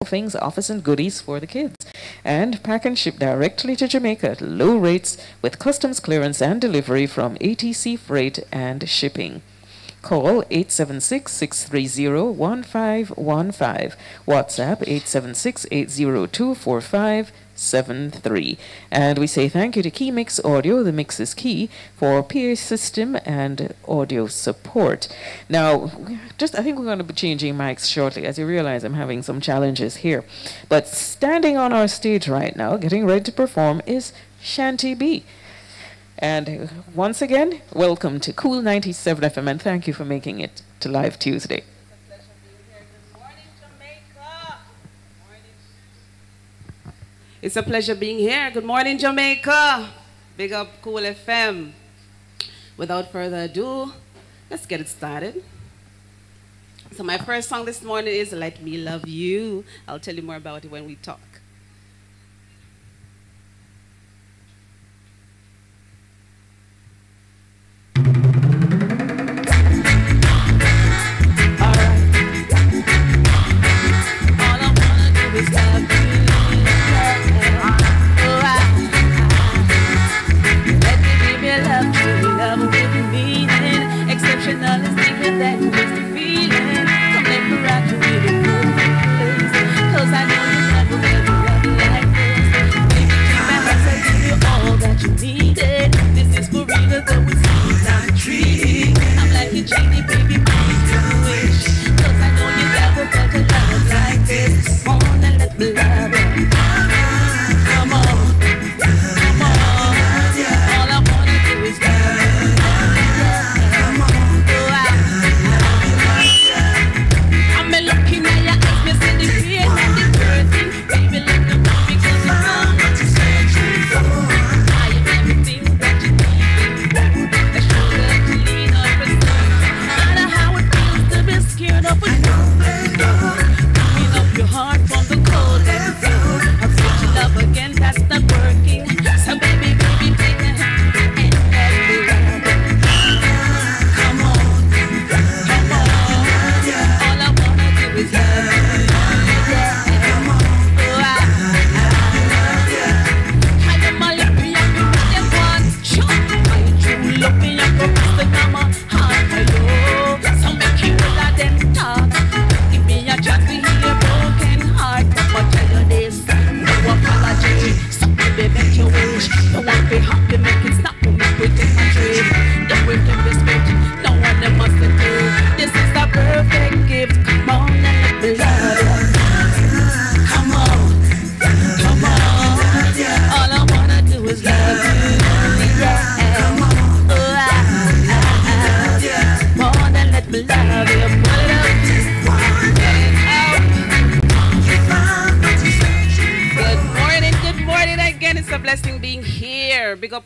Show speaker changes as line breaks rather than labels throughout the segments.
things, offers and goodies for the kids, and pack and ship directly to Jamaica at low rates with customs clearance and delivery from ATC Freight and Shipping. Call 876-630-1515. WhatsApp 876-802-4573. And we say thank you to Keymix Audio, the Mix is Key, for PA system and audio support. Now, I think we're going to be changing mics shortly. As you realize, I'm having some challenges here. But standing on our stage right now, getting ready to perform, is Shanty-B. And once again, welcome to Kool97fm, and thank you for making it to Live Tuesday.
It's a pleasure being here. Good morning, Jamaica. Big up Kool FM. Without further ado, let's get it started. So my first song this morning is Let Me Love You. I'll tell you more about it when we talk.
Exceptional is deeper than just a feeling. Come let me rock you with a good place. Cause I know you never ever love me like this. Baby, keep my hands, I give you all that you needed. This is for real, though it seems I'm treating. I'm like a genie, baby, please do wish. Cause I know you never felt a love like this. Come on and let me love you. Come on, come on. All I wanna do is love you.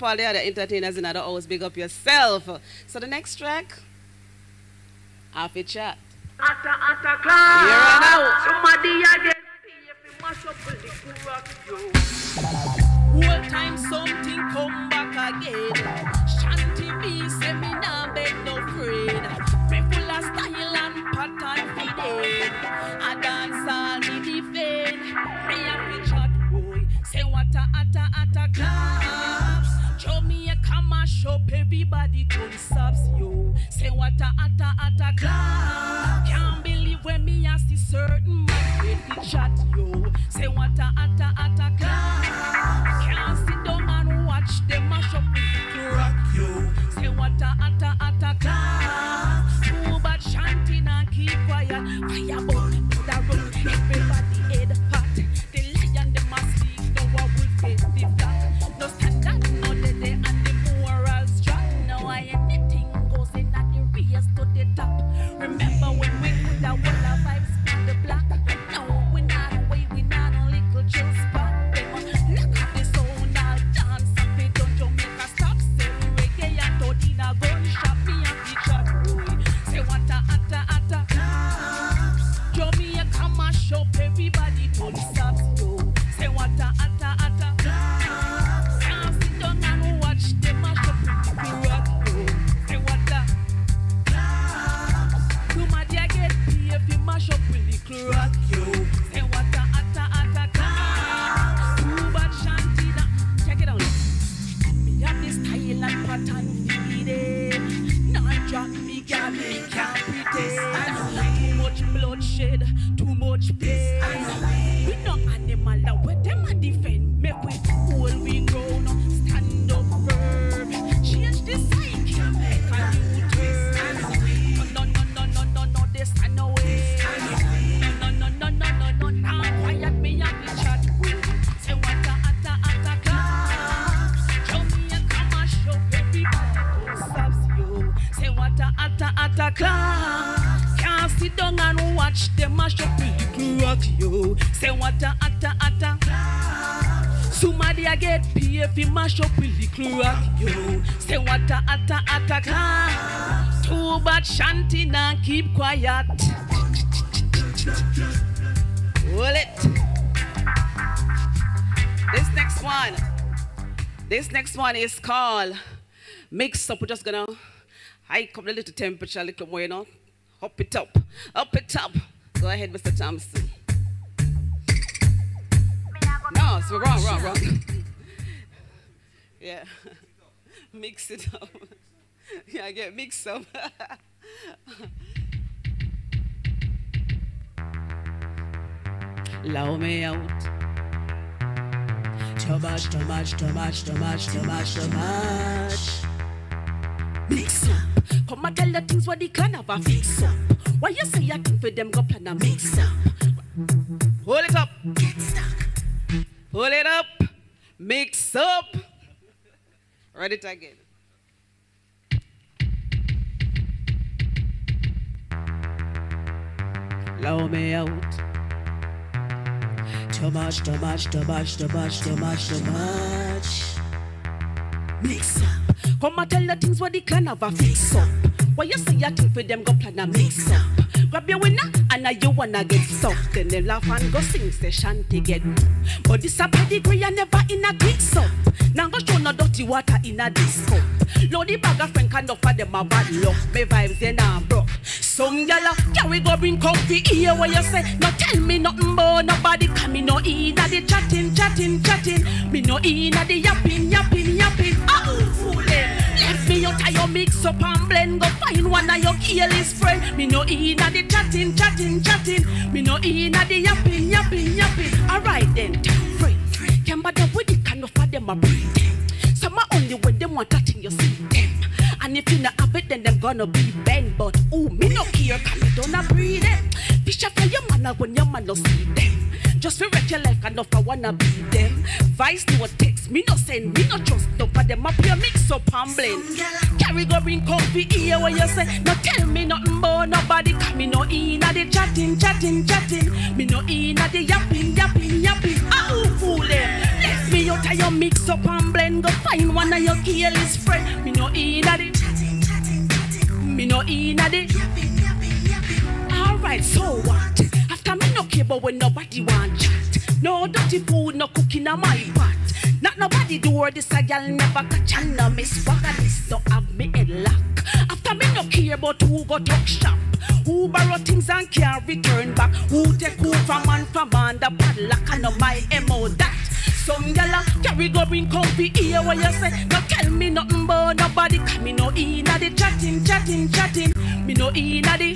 up all the other entertainers in the house. Big up yourself. So the next track, Half a Chat.
Atta class.
Here and out.
Somebody again. If you mash up with the rock, yo.
Whole time something come back again. Shanty-B say me nah beg no friend. Me full of style and pattern feeding. I dance all me defend. Me have to chat boy. Say what a claps. Show me a come and shop everybody turn subs yo. Say what a claps. Can't believe when me ask the certain man with the chat yo. Say what a claps. Can't sit down and watch them mash up with the rock yo. Say what a claps. Too bad Shanty now keep quiet. Fire burn, put a run, everybody head hot. The lion them must speak, no one will face the flat. No standard, no dead and the morals drop. Now anything goes in at the race to the top. Remember when we could have all our vibes on the block. Now we not away, we not a little chill spot. Look at the sound, I'll dance up it on Jamaica. Stop selling reggae and Todina gun shop. Me and the chat boy. Say what a claps. Jamaica come and shop everybody to the stops yo. Say what a claps. Can't sit down and watch them mash up with the rock yo. Say what a claps. Somebody get paid if you mash up with the rock yo. Say what a claps. Too bad Shanty now. Check it out. Me have this style and pattern feeding. Not drop me girl, me can't pretend. Too much bloodshed, too much pain. We no animal that we them a defend. Make we hold we grown up, stand up firm. Change the cycle, make a new turn. No, they stand away. No, now quiet me and the chat with. Say what a claps. Show me a come and show everybody who stops you. Say what a claps. Can't sit down and watch them mash up with the rock yo. Say what a claps. Somebody a get paid if he mash up with the rock yo. Say what a claps. Too bad Shanty now keep quiet. Hold it. This next one is called Mix Up. We're just gonna hike up a little temperature a little more, you know. Up it up. Go ahead, Mr. Thompson. No, it's wrong. Yeah. Mix it up. Yeah, I get mixed up. Allow me out. Too much. Mix up. Come and tell the things what the clan have a fix up. Why you say I think for them go plan a mix up? Hold it up. Get stuck. Hold it up. Mix up. Ready it again. Allow me out. Too much. Mix up. Come and tell the things what the clan have a fix up. Why you say I think for them go plan a mix up? Grab your winner and now you wanna get soft. Then they laugh and go sing say Shanty get. But this a pedigree and never in a mix up. Now go show no dirty water in a disco. Lordy bag of friend can offer them a bad luck. Me vibes they now broke. Some gyal carry go bring comfy ear where you say no tell me nothing but nobody come me no in a the chatting. Me no in a the yapping. Oh fool them. Left me out of your mix up and blend. Go find one of your careless friend. Me no in a the chatting. Me no in a the yapping. Alright then, friend. Can't bother with the kind of them a breathe. Some are only when them want that thing you see them. And if you not have it, then them gonna be bent. But ooh, me no care, cause me don't breathe them. Fish up for your man when your man no see them. Just for wreck your life, and if I wanna be them. Vice no text, me no send, me no trust. No for them up your mix up and blend. Carry go bring comfy ear where you say, no tell me nothing but nobody. Cause me no in a the chatting. Me no in a the yapping. Oh fool them. Left me out of your mix up and blend. Go find one of your Koolest friend. Me no in at it. Me no in at it. Alright, so what? After me no care about when nobody want chat. No dirty food, no cooking on my pot. Not nobody do this, a girl never catch and no miss. Fuck this, don't have me head lock. After me no care about who go talk shop. Who borrow things and can't return back. Who take who from man, the padlock and no my MO that. Some gyal carry go bring comfy here what you say. No tell me nothing but nobody. Cause me no in a the chatting. Me no in a the.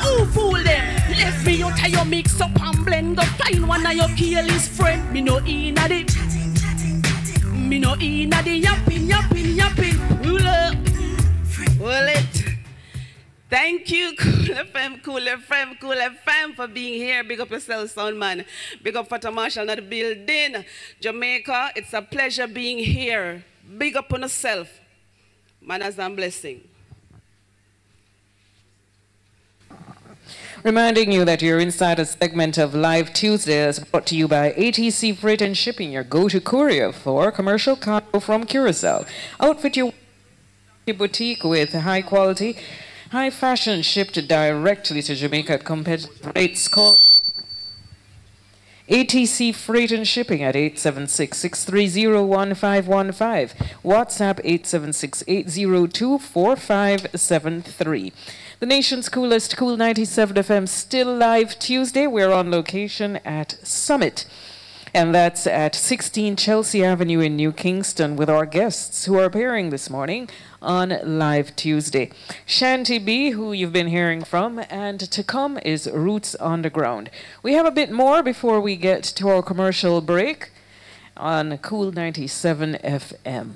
Who fool them? Left me out of your mix up and blend. Go find one of your Koolest friend. Me no in a the. Me no in a the yapping. Pull up.
Pull it. Thank you, Cool FM for being here. Big up yourself, sound man. Big up Fata Marshall in the building. Jamaica, it's a pleasure being here. Big up on yourself. Manners and blessing.
Reminding you that you're inside a segment of Live Tuesdays brought to you by ATC Freight and Shipping, your go-to courier for commercial cargo from Curacao. Outfit your boutique with high quality, high fashion shipped directly to Jamaica at competitive rates. Call ATC Freight and Shipping at 876-630-1515. WhatsApp 876-802-4573. The nation's coolest Kool97fm still live Tuesday. We're on location at Summit. And that's at 16 Chelsea Avenue in New Kingston with our guests who are appearing this morning on Live Tuesday. Shanty-B, who you've been hearing from, and to come is Rootz Underground. We have a bit more before we get to our commercial break on Kool97fm.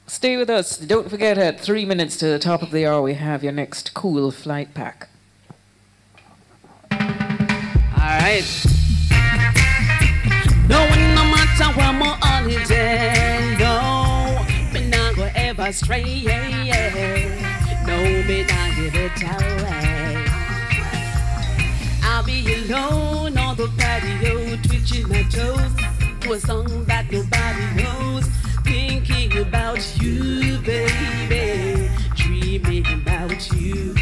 Stay with us. Don't forget, at 3 minutes to the top of the hour, we have your next cool flight pack.
All right.
No one no matter where my holiday. No, me not go ever stray. No, me not give it away. I'll be alone on the patio, twitching my toes to a song that nobody knows. Thinking about you, baby, dreaming about you.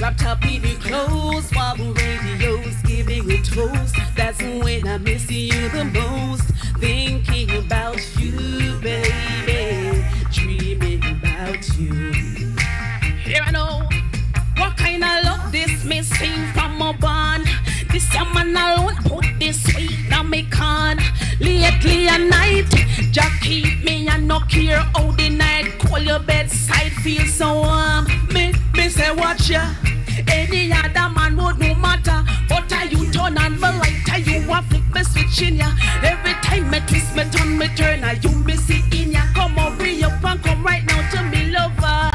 Wrapped up in your clothes while the radio's giving a toast. That's when I miss you the most. Thinking about you, baby, dreaming about you. Here I know what kind of love this missing from a bond. This man alone put this sweet on me con. Lately at night, just keep me and no care how the night. Call your bedside, feel so warm. Me say watch ya. Any other man would no matter. But you turn on the light, you a flick me switch in ya. Every time me twist, me turn, me turn, you me see in ya. Come over up and come right now to me lover.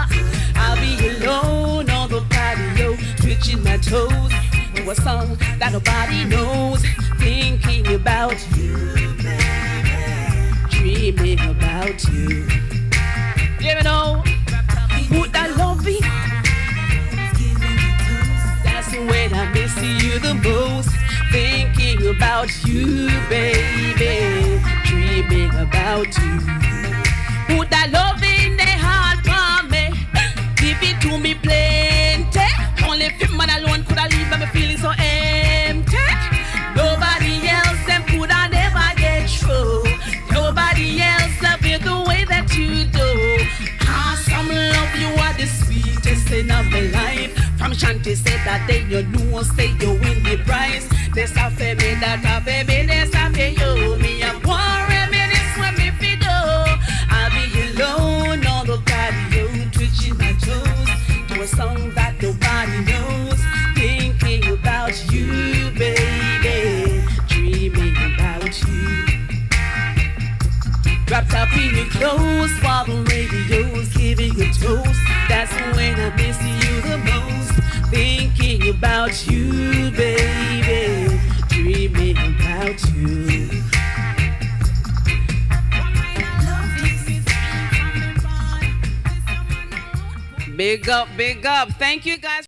I'll be alone on the patio, twitching my toes to a song that nobody knows. Thinking about you, dreaming about you. You know, put that love in. That's when I miss you the most. Thinking about you, baby, dreaming about you. Put that love in the heart for me. Give it to me plenty. Only if man alone could I leave me feeling so empty. Nobody else them could I never get through. Nobody else love you the way that you do. Awesome love, you are the sweetest thing of my life. From Shanty said that day you know say you win the prize. This a for me, that a for me, this a for you. Me a worry me, this one me fi do. I'll be alone on the patio, twitching my toes to a song that nobody knows. Thinking about you, baby, dreaming about you. Wrapped up in your clothes while the radio's giving a toast. That's when I miss you the most. Thinking about you, baby, dreaming about you.
Big up, big up. Thank you guys.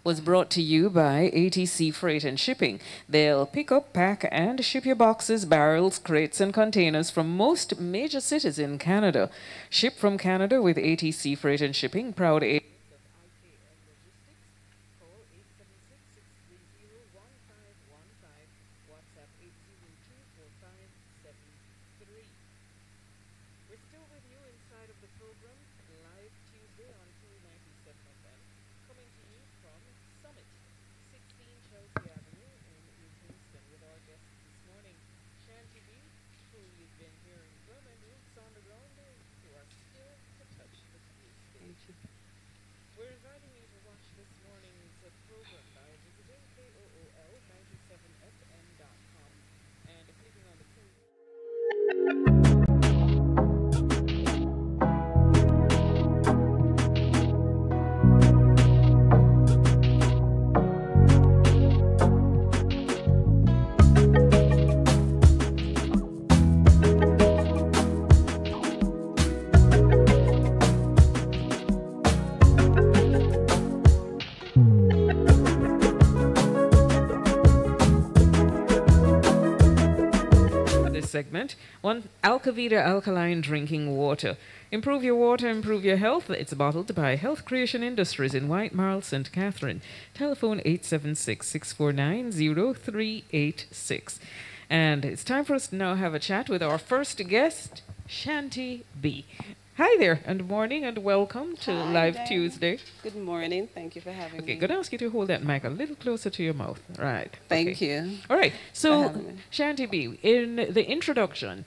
was brought to you by ATC Freight and Shipping. They'll pick up, pack, and ship your boxes, barrels, crates, and containers from most major cities in Canada. Ship from Canada with ATC Freight and Shipping, proud agent of IKM Logistics. Call 876-630-1515, WhatsApp 802-4573. We're still with you inside of the program, live Tuesday on Kool97fm, coming to you from Summit, 16 Chelsea Avenue in Kingston, with our guest this morning, Shanty-B, who you've been hearing from, and Rootz Underground, who are still to touch the stage. We're inviting you to watch this morning's program by visiting KOOL97fm.com and clicking on the segment. One, Alkavida Alkaline drinking water. Improve your water, improve your health. It's bottled by Health Creation Industries in White Marl, St. Catherine. Telephone 876-649-0386. And it's time for us to now have a chat with our first guest, Shanty-B. Hi there, and morning, and welcome to
Hi,
Live
Dianne.
Tuesday.
Good morning. Thank you for having me.
Okay, going to ask you to hold that mic a little closer to your mouth. Right.
Thank
okay.
you.
All right.
for
So,
having me.
Shanty-B, in the introduction,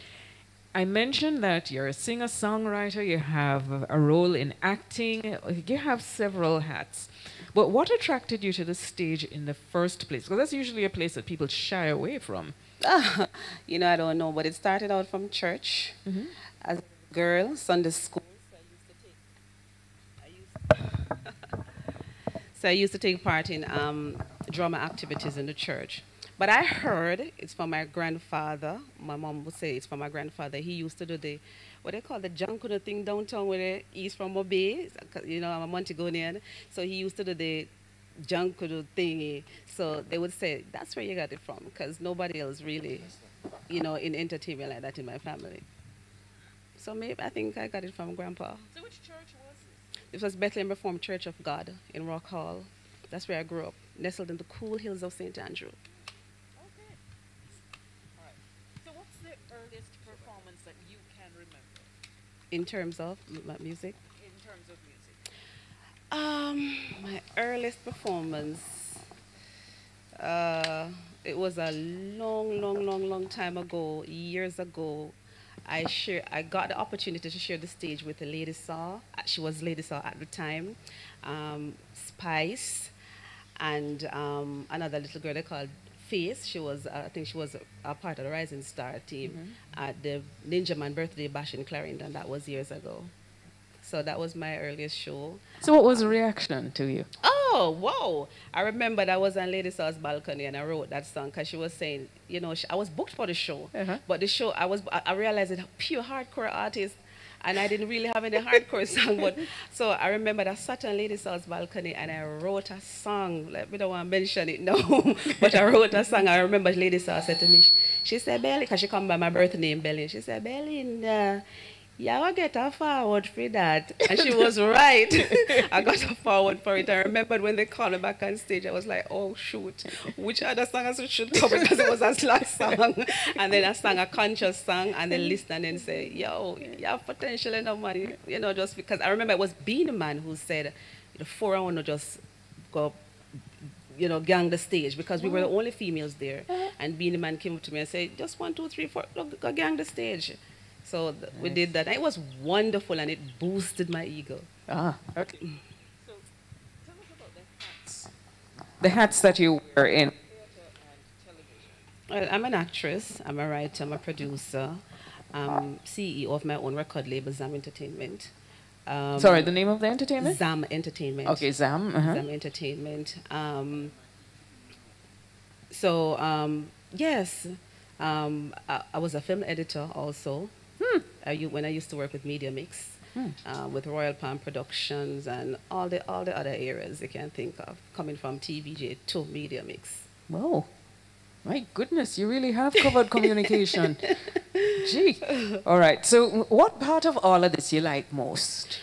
I mentioned that you're a singer-songwriter, you have a role in acting, you have several hats. But what attracted you to the stage in the first place? Because that's usually a place that people shy away from.
You know, I don't know, but it started out from church. As a girl, Sunday school. So I used to take part in drama activities in the church. But I heard it's from my grandfather. My mom would say it's from my grandfather. He used to do the, what they call the junkuno thing downtown where he's from Obey. You know, I'm a Montagonian. So he used to do the junkuno thingy. So they would say, that's where you got it from, because nobody else really, you know, in entertainment like that in my family. So maybe I think I got it from Grandpa.
So which church was this?
It was Bethlehem Reformed Church of God in Rock Hall. That's where I grew up, nestled in the cool hills of St. Andrew.
Okay. All right. So what's the earliest performance that you can remember
In terms of music,
in terms of music?
my earliest performance, it was a long time ago, years ago. I got the opportunity to share the stage with a Lady Saw. She was Lady Saw at the time. Spice, and another little girl they called Face. She was, I think she was a part of the Rising Star team at the Ninja Man birthday bash in Clarendon. That was years ago. So that was my earliest show.
So what was the reaction to you?
Oh, whoa. I remember I was on Lady Saw's balcony and I wrote that song because she was saying, you know, I was booked for the show. But the show, I realized it pure hardcore artist and I didn't really have any hardcore song. But so I remember I sat on Lady Saw's balcony and I wrote a song. Like, we don't want to mention it now, but I wrote a song. I remember Lady Saw said to me, she said, Belly, because she come by my birth name, Belly. She said, Belinda, yeah, I get a forward for that. And she was right. I got a forward for it. I remembered when they called me back on stage, I was like, oh, shoot. Which other song I should come? Because it was a slack song. And then I sang a conscious song and then listen and then say, yo, you have potential enough money. You know, just because I remember it was Beanie Man who said, the 4 I want to just go, you know, gang the stage because we were the only females there. And Beanie Man came up to me and said, just 1, 2, 3, 4, go gang the stage. So we did that. And it was wonderful and it boosted my ego.
Ah, okay. So tell us about the hats. The hats that you wear in theater and television.
Well, I'm an actress, I'm a writer, I'm a producer, I'm CEO of my own record label, ZAM Entertainment.
Sorry, the name of the entertainment?
ZAM Entertainment.
Okay, ZAM.
ZAM Entertainment. Yes, I was a film editor also. When I used to work with Media Mix. with Royal Palm Productions and all the other areas you can think of, coming from TVJ to Media Mix.
Whoa. My goodness, you really have covered communication. Gee. All right. So what part of all of this you like most?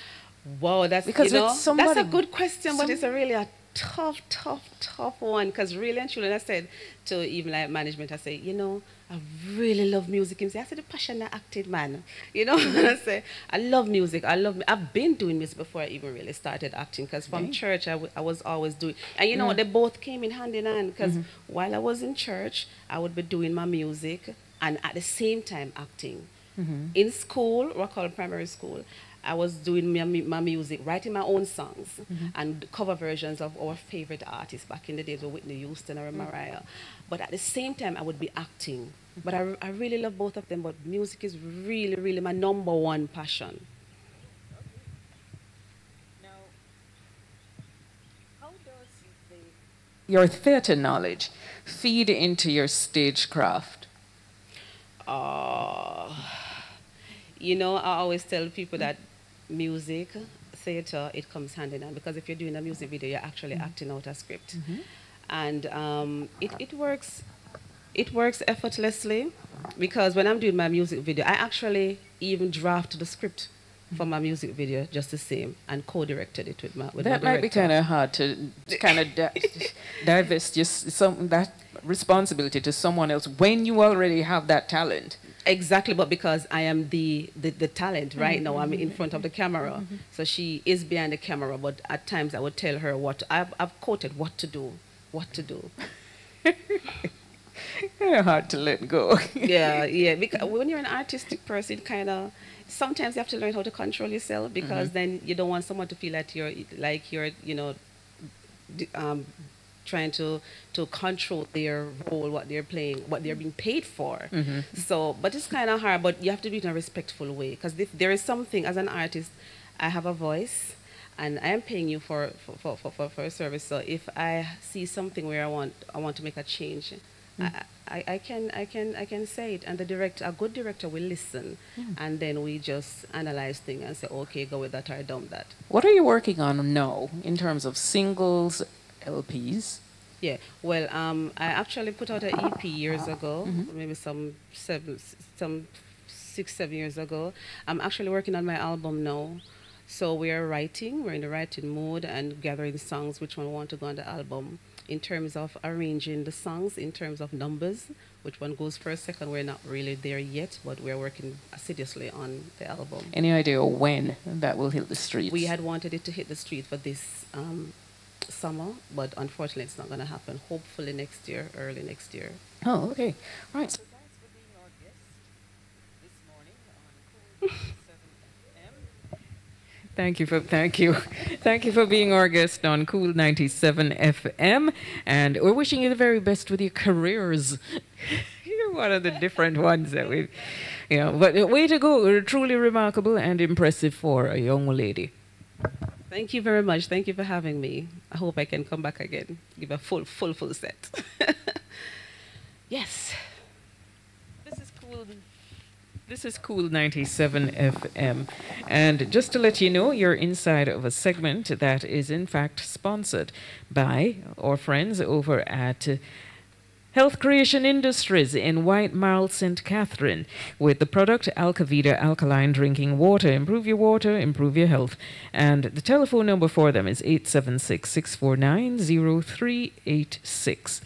Wow, that's,
Because
you know,
with somebody-
that's a good question, but it's a really a tough one. Because really and truly, I said to even like management, I say, you know, I really love music. I said, the passion that acted, man. You know, I say, I love music. I've been doing music before I even really started acting. Because from church, I was always doing, and you know, they both came in hand in hand. Because while I was in church, I would be doing my music and at the same time acting. In school, Rockall Primary School, I was doing my music, writing my own songs and cover versions of our favorite artists back in the days with Whitney Houston or Mariah. But at the same time, I would be acting. But I really love both of them, but music is really, really my number one passion.
Now, how does your theatre knowledge feed into your stagecraft?
You know, I always tell people that music, theatre, it comes hand in hand, because if you're doing a music video, you're actually acting out a script. And it works effortlessly, because when I'm doing my music video, I actually even draft the script for my music video just the same and co-directed it with my director.
That might be kind of hard to kind of divest that responsibility to someone else when you already have that talent.
Exactly, but because I am the talent right now, I'm in front of the camera. So she is behind the camera, but at times I would tell her I've quoted what to do.
Kind of hard to let go.
yeah, because when you're an artistic person, kind of, sometimes you have to learn how to control yourself, because then you don't want someone to feel that you're you know, trying to control their role, what they're playing, what they're being paid for. So, but it's kind of hard, but you have to do it in a respectful way, because if there is something, as an artist, I have a voice, and I am paying you for a service. So if I see something where I want to make a change, I can say it, and a good director will listen, and then we just analyze things and say, okay, go with that or dump that.
What are you working on now in terms of singles, LPs?
Yeah, well, I actually put out an EP years ago, maybe some 6-7 years ago. I'm actually working on my album now. So we're in the writing mode and gathering songs, which one want to go on the album. In terms of arranging the songs, in terms of numbers, which one goes first, second, we're not really there yet, but we're working assiduously on the album.
Any idea when that will hit the streets?
We had wanted it to hit the street for this summer, but unfortunately it's not going to happen. Hopefully next year, early next year.
Oh, okay. All right. So thanks for being our guest this morning on Kool97fm. Thank you for being our guest on Kool97fm, and we're wishing you the very best with your careers. You're one of the different ones that we've, but way to go. Truly remarkable and impressive for a young lady.
Thank you very much. Thank you for having me. I hope I can come back again, give a full set. Yes.
This is Kool97fm, and just to let you know, you're inside of a segment that is in fact sponsored by our friends over at Health Creation Industries in White Marl, St. Catherine, with the product Alkavida Alkaline Drinking Water. Improve your water, improve your health. And the telephone number for them is 876-649-0386.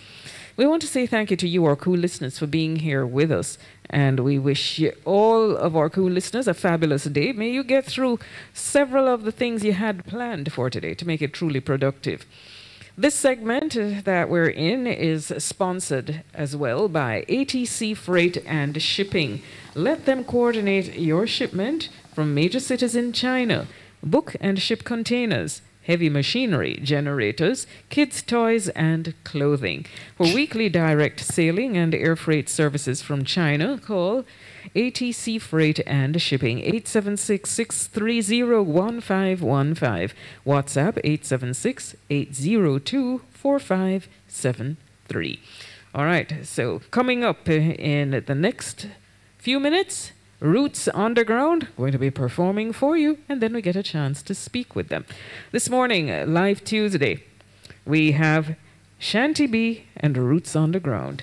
We want to say thank you to you, our cool listeners, for being here with us. And we wish you, all of our cool listeners, a fabulous day. May you get through several of the things you had planned for today to make it truly productive. This segment that we're in is sponsored as well by ATC Freight and Shipping. Let them coordinate your shipment from major cities in China. Book and ship containers, heavy machinery, generators, kids' toys, and clothing. For weekly direct sailing and air freight services from China, call ATC Freight and Shipping, 876-630-1515. WhatsApp, 876-802-4573. All right, so coming up in the next few minutes, Rootz Underground going to be performing for you, and then we get a chance to speak with them. This morning, Live Tuesday, we have Shanty-B and Rootz Underground.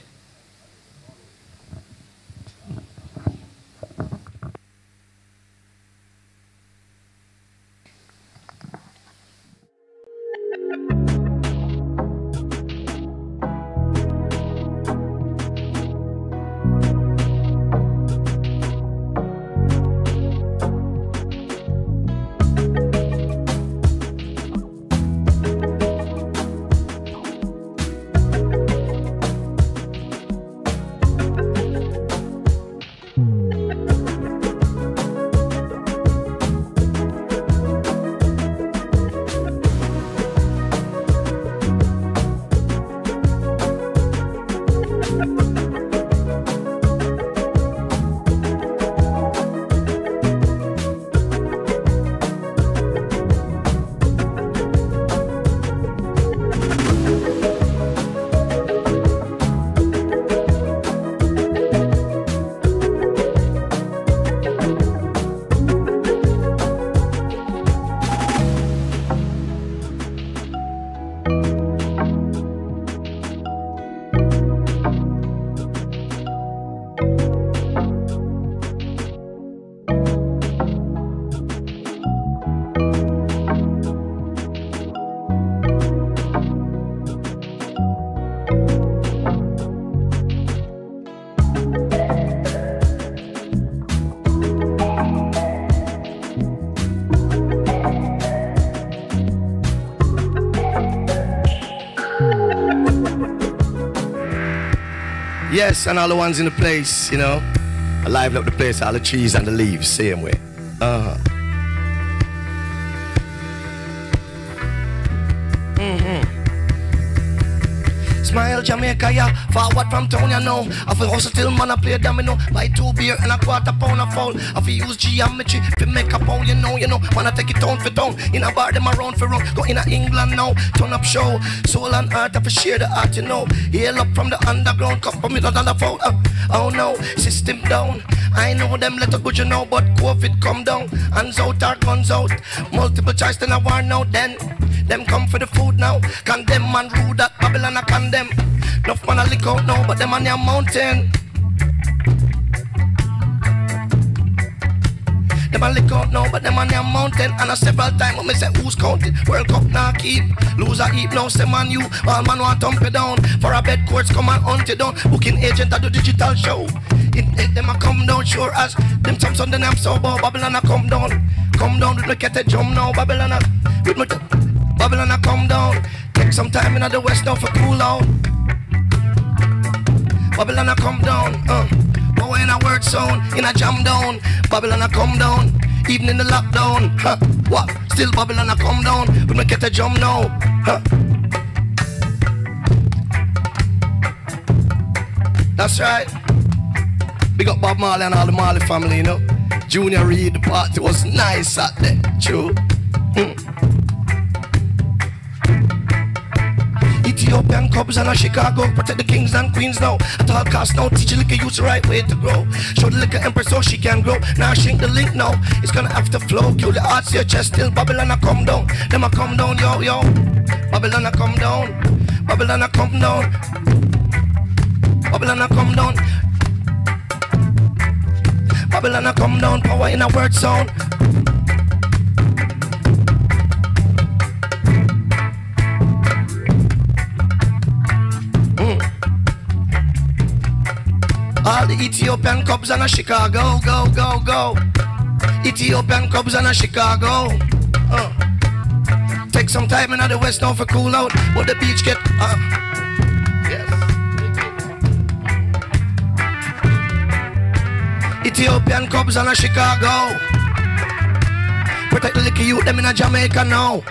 Yes, and all the ones in the place, you know. I liven up the place, all the trees and the leaves, same way. Smile Jamaica, yeah, forward from town, you know. I feel hustle till man I play domino. Buy 2 beer and a quarter pound of foul. I feel use geometry to make a pound, you know. Man I take it town for town. In a bar them around for run. Go in a England now, turn up show. Soul and art, I for share the art, you know. Hail up from the underground, cup of me $1 foul. Oh no, system down. I know them let a good, you know, but COVID come down. Hands out, our guns out. Multiple choice, then I warn out then. Them come for the food now. Condemn man rude that Babylon I condemn. Enough man I lick out now, but them on their mountain. Them I lick out now, but them on their mountain. And I several times when me say who's counting. World Cup now keep. Loser heap now, say man you. All man want thump it down. For a bed courts come and hunt it down. Booking agent at the digital show. It them a come down sure as. Them Thompson then I'm sober. Babylon I come down. Come down with me get a jump now. Babylon I with me Babylon I come down. Take some time in the west now for cool out. Babylon I come down. Power in a word sound, in a jam down. Babylon I come down. Even in the lockdown. What? Still Babylon I come down. When we get a jump now. That's right. Big up Bob Marley and all the Marley family, you know. Junior Reid, the party was nice at that. True. Ethiopian Cubs and a Chicago. Protect the kings and queens now. At all costs now. Teach the liquor youth the right way to grow. Show the liquor empress so she can grow. Now shrink the link now. It's gonna have to flow. Kill the hearts to your chest till Babylon I come down. Them I come down, yo, yo. Babylon I come down. Babylon I come down. Babylon I come down. Babylon I come down. Power in a word sound. All the Ethiopian Cubs and a Chicago, go, go, go. Ethiopian Cubs and a Chicago. Take some time in the west now for cool out, but the beach get yes. Ethiopian Cubs and a Chicago. Protect the liquor youth, them in a Jamaica now.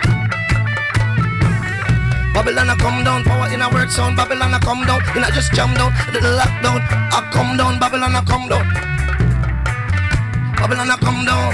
Babylon I come down, power in a word sound. Babylon I come down, in a just jam down. The lockdown, I come down. Babylon I come down. Babylon I come down.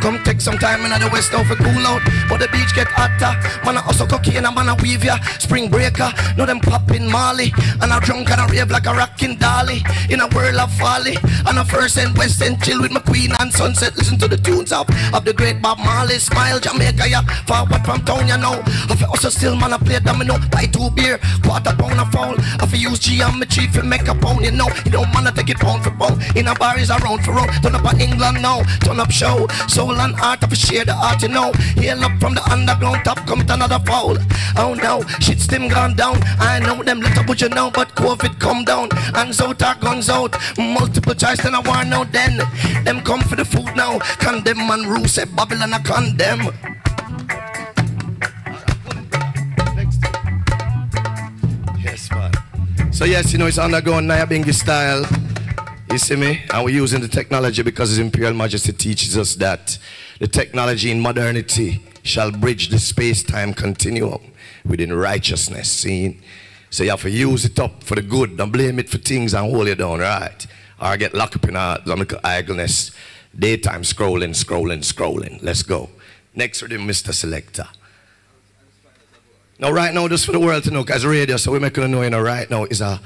Come take some time in the west now for cool out, but the beach get hotter. Man I hustle So cocaine a man a weave ya. Spring breaker, know them popping Molly. And a drunk and a rave like a rockin' dolly. In a world of folly. And a first and west end chill with my queen and sunset. Listen to the tunes of the great Bob Marley. Smile Jamaica ya. Forward from town you know. If you also still man a play domino. Buy 2 beer, quarter pound a foul. If you use geometry for make a pound you know. You don't wanna take it pound for pound. In a bar is around for round. Turn up a England now. Turn up show. Soul and art of a share the art you know. Hail up from the underground top. Come to another foul. Oh no, shit's them gone down. I know them little but you know. But COVID come down. Hands out or guns out. Multiple choice then I want now then. Them come for the food now. Condemn and rule say Babylon I condemn. Yes man. So yes, you know it's underground Nyabingi style. You see me? And we're using the technology because His Imperial Majesty teaches us that the technology in modernity shall bridge the space-time continuum within righteousness, see? So you have to use it up for the good. Don't blame it for things and hold it down, right? Or get locked up in a idleness. Daytime scrolling. Let's go. Next rhythm, Mr. Selector. Now, right now, just for the world to know, because radio, so we're making it know, you know, right now is a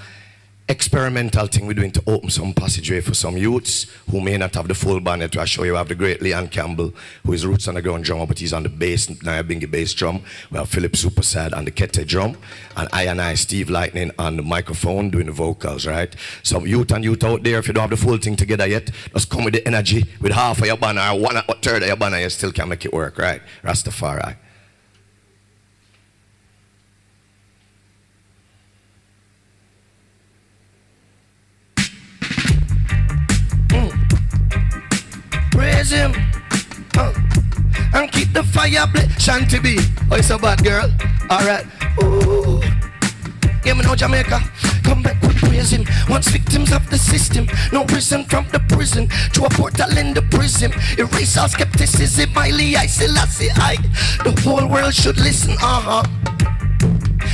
experimental thing we're doing to open some passageway for some youths who may not have the full band. To show you, we have the great Leon Campbell, who is Rootz Underground drummer, but he's on the bass, Nyabingi bass drum. We have Philip Supersad on the Kete drum, and I, Steve Lightning, on the microphone doing the vocals, right? Some youth and youth out there, if you don't have the full thing together yet, just come with the energy, with half of your banner, or 1/3 of your banner, you still can make it work, right? Rastafari. Praise Him and keep the fire blaze. Shanty-B, oh it's a bad girl. Alright, ooh, yeah me know Jamaica. Come back with praise Him. Once victims of the system, no prison from the prison. Through a portal in the prison, erase all skepticism. Miley, I still see I. The whole world should listen.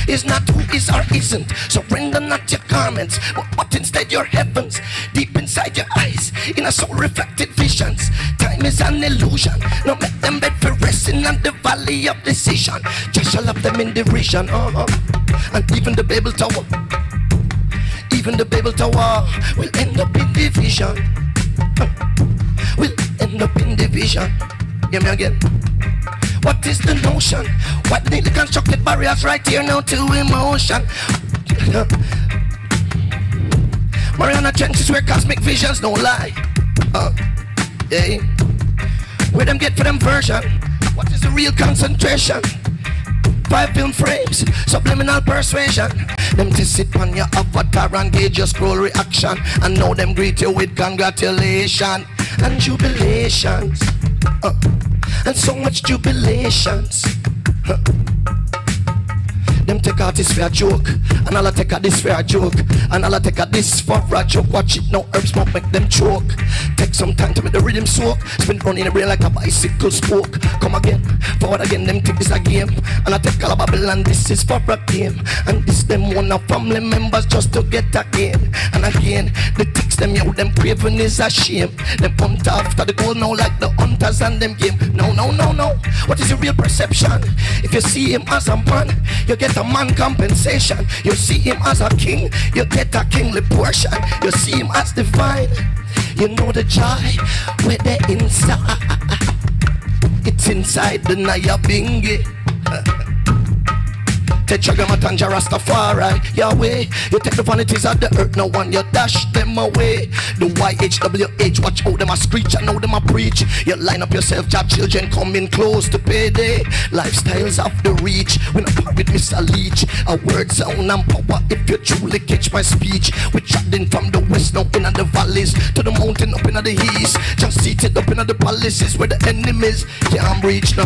Is not who is or isn't. Surrender not your garments, but instead your heavens. Deep inside your eyes, in a soul reflected visions. Time is an illusion. No make them bed for resting on the valley of decision. Just shall have them in derision. And even the Babel Tower, will end up in division. Will end up in division. Hear me again. What is the notion? What need the constructed barriers right here now to emotion? Mariana Trenches where cosmic visions don't lie. Yeah. Where them get for them version? What is the real concentration? 5 film frames, subliminal persuasion. Them to sit on your avatar and gauge your scroll reaction. And now them greet you with congratulations and jubilations. And so much jubilations. Them take out this for a joke, and I'll take out this for a joke, and I'll take out this for a joke. Watch it now, herbs smoke make them choke. Take some time to make the rhythm soak. Spin it round in the brain like a bicycle spoke. Come again, forward again, them think it's a game. And I take all a Babylon, this is for a game. And this them one of family members just to get again. And again, the ticks them yo, them craving is a shame. Them punt after the goal now like the hunters and them game. No. What is your real perception? If you see him as a man, you get a man compensation. You see him as a king, you get a kingly portion. You see him as divine, you know the joy where they inside. It's inside the Nyabingi. Tetragrammatanja Rastafari, Yahweh. You take the vanities of the earth, no one, you dash them away. The YHWH, watch out them a screech, I know them a preach. You line up yourself, job children coming close to payday. Lifestyles of the reach, when I part with Mr. Leach. A word sound and power if you truly catch my speech. We chatting from the west, now in the valleys, to the mountain up in the east. Just seated up in the palaces where the enemies can't reach, no.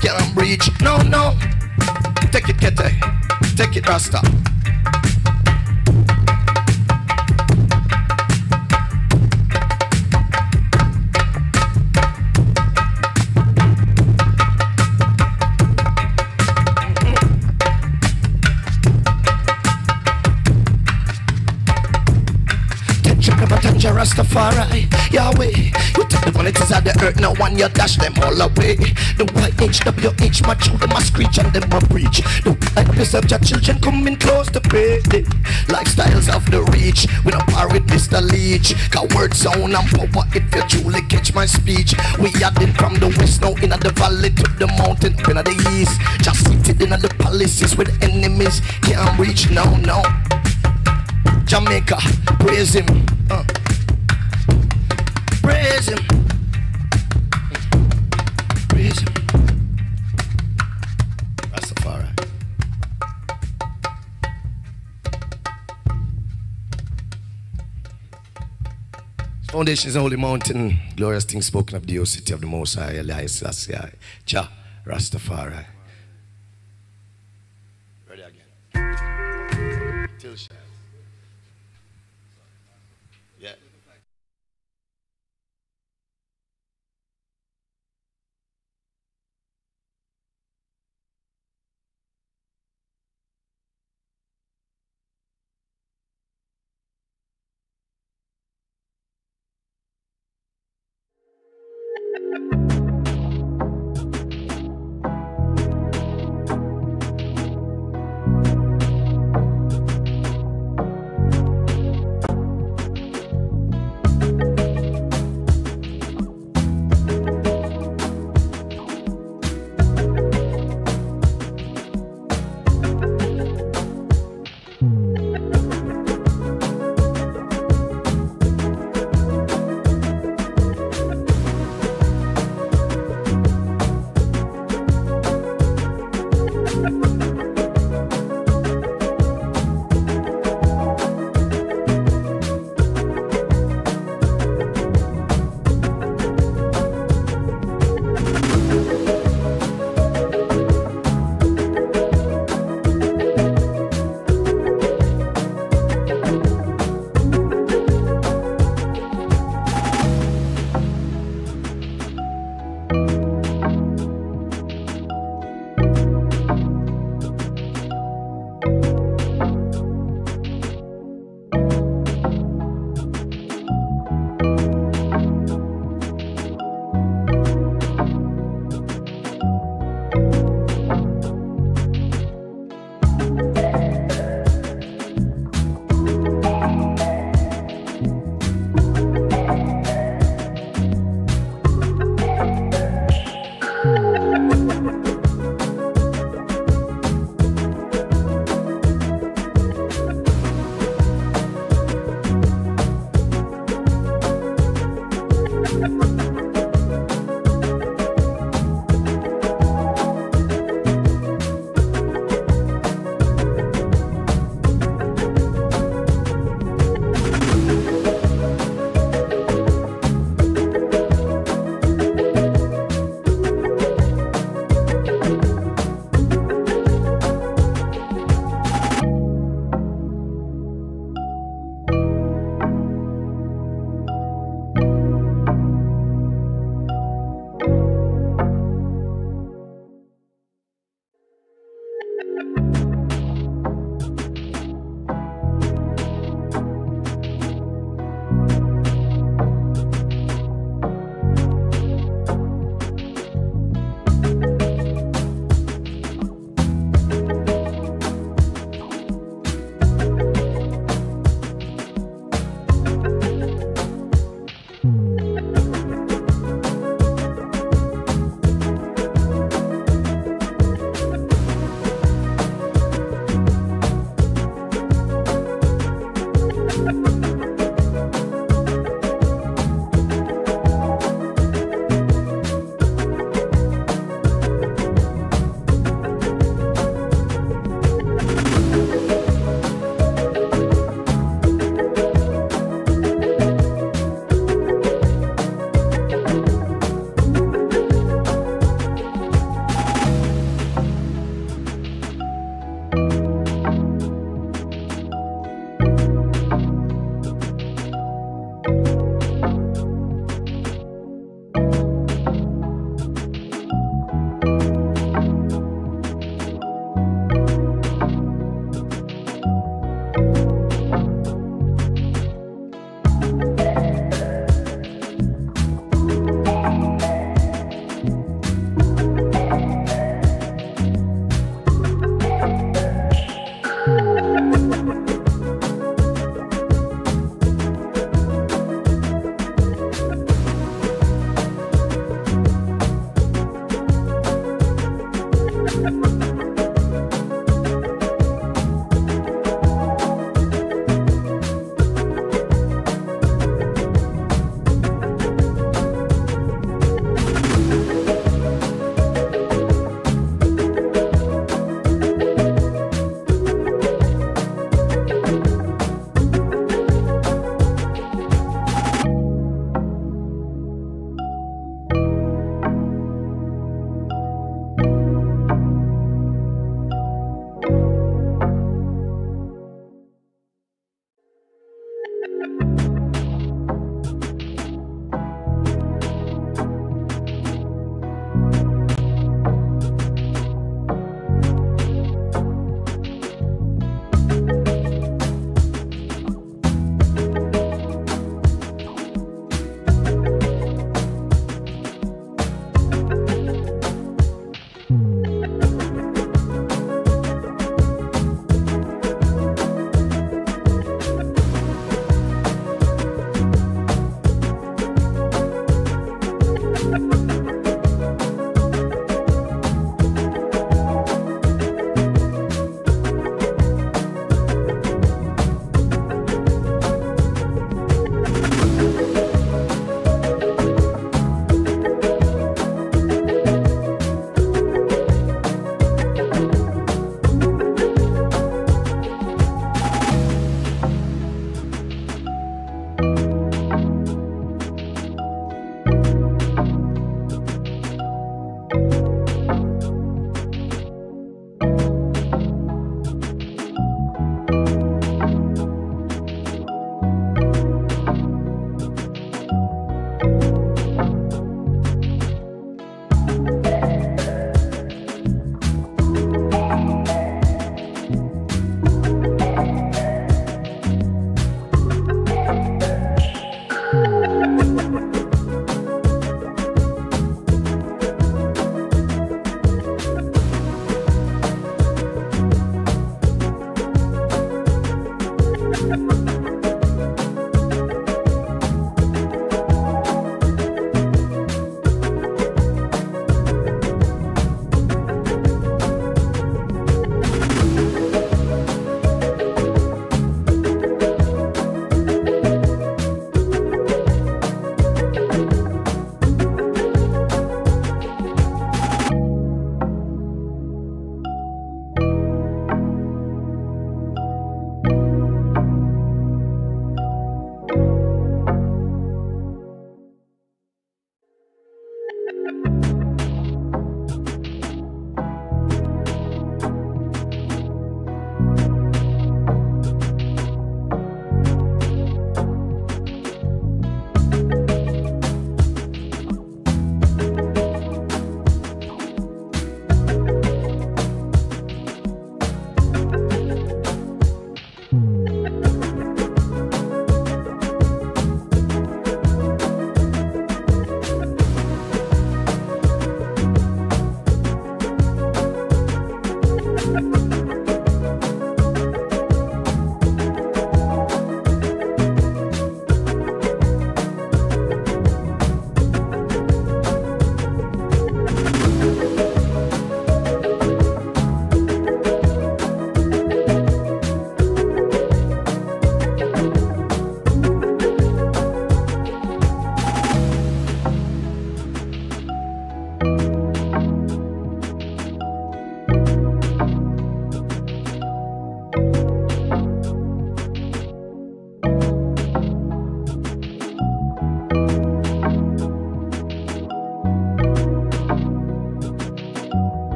Can't breach, no. Take it, Kete. Take it, Rasta. Tetragrammatanja Rastafari. Rastafari, Yahweh. You take the qualities of the earth, now one you dash them all away. The YHWH, my children must screech and them must preach. The light up yourself, your children coming close to pray. Lifestyles of the reach, we don't par with Mr. Leach. Got words sound and power if you truly catch my speech. We had them from the west, now in the valley to the mountain, in the east. Just seated in the palaces with enemies can't reach, no. Jamaica, praise him, praise him, praise him. Rastafari. Foundation is a holy mountain, glorious things spoken of the O city of the Most High, Elias Selassie, Jah, Rastafari. Ready again. Till shine. Yeah.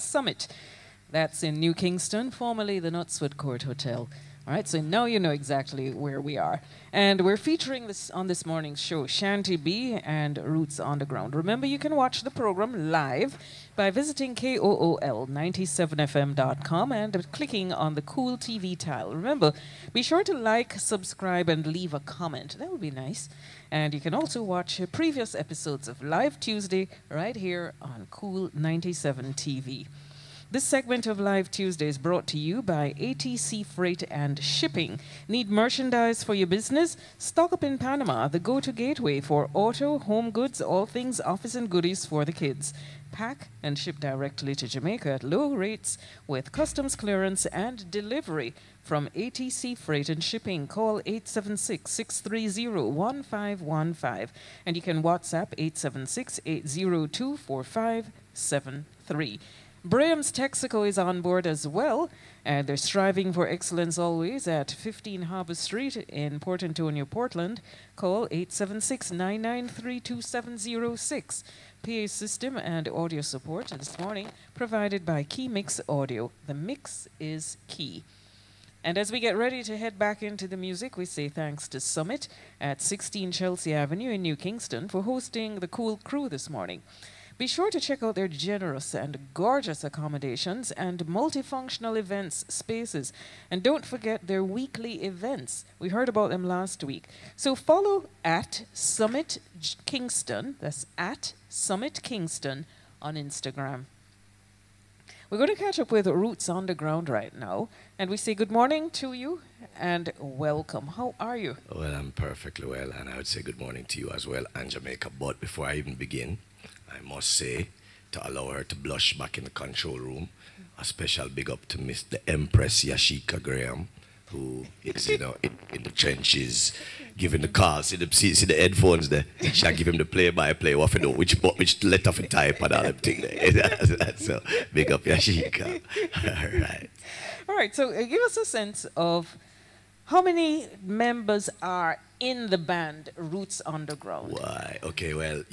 Summit. That's in New Kingston, formerly the Knutsford Court Hotel. All right, so now you know exactly where we are. And we're featuring this on this morning's show, Shanty-B and Rootz Underground. Remember, you can watch the program live by visiting Kool97fm.com and clicking on the Cool TV tile. Remember, be sure to like, subscribe, and leave a comment. That would be nice. And you can also watch previous episodes of Live Tuesday right here on Kool97 TV. This segment of Live Tuesday is brought to you by ATC Freight and Shipping. Need merchandise for your business? Stock up in Panama, the go-to gateway for auto, home goods, all things office and goodies for the kids. Pack and ship directly to Jamaica at low rates with customs clearance and delivery from ATC Freight and Shipping. Call 876-630-1515 and you can WhatsApp 876-802-4573. Braham's Texaco is on board as well, and they're striving for excellence always at 15 Harbour Street in Port Antonio, Portland. Call 876-993-2706. PA system and audio support this morning provided by Keymix Audio. The mix is key. And as we get ready to head back into the music, we say thanks to Summit at 16 Chelsea Avenue in New Kingston for hosting the Cool Crew this morning. Be sure to check out their generous and gorgeous accommodations and multifunctional events spaces. And don't forget their weekly events. We heard about them last week. So follow at Summit Kingston. That's at Summit Kingston on Instagram. We're going to catch up with Rootz Underground right now. And we say good morning to you and welcome. How are you?
Well, I'm perfectly well. And I would say good morning to you as well and Jamaica. But before I even begin, I must say, to allow her to blush back in the control room, a special big up to Miss the Empress Yashika Graham, who is, in the trenches, giving the calls. See the headphones there? She'll give him the play-by-play, what you know, which letter for type and all them thing there. So, big up Yashika. All right.
All right, so give us a sense of how many members are in the band Rootz Underground?
Why? Okay, well,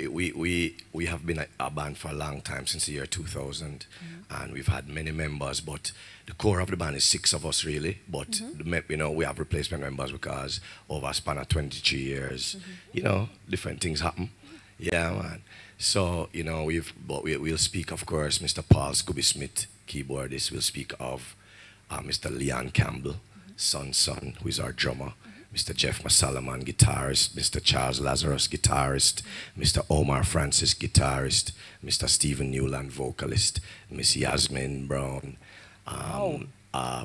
we have been a band for a long time, since the year 2000, and we've had many members, but the core of the band is 6 of us really, but we have replacement members because over a span of 23 years, different things happen. Yeah, man. So, we'll speak, of course, Mr. Paul Scooby-Smith, keyboardist. We'll speak of Mr. Leon Campbell, son, who is our drummer. Mr. Jeff Masalaman, guitarist, Mr. Charles Lazarus, guitarist, Mr. Omar Francis, guitarist, Mr. Stephen Newland, vocalist, Miss Yasmin Brown,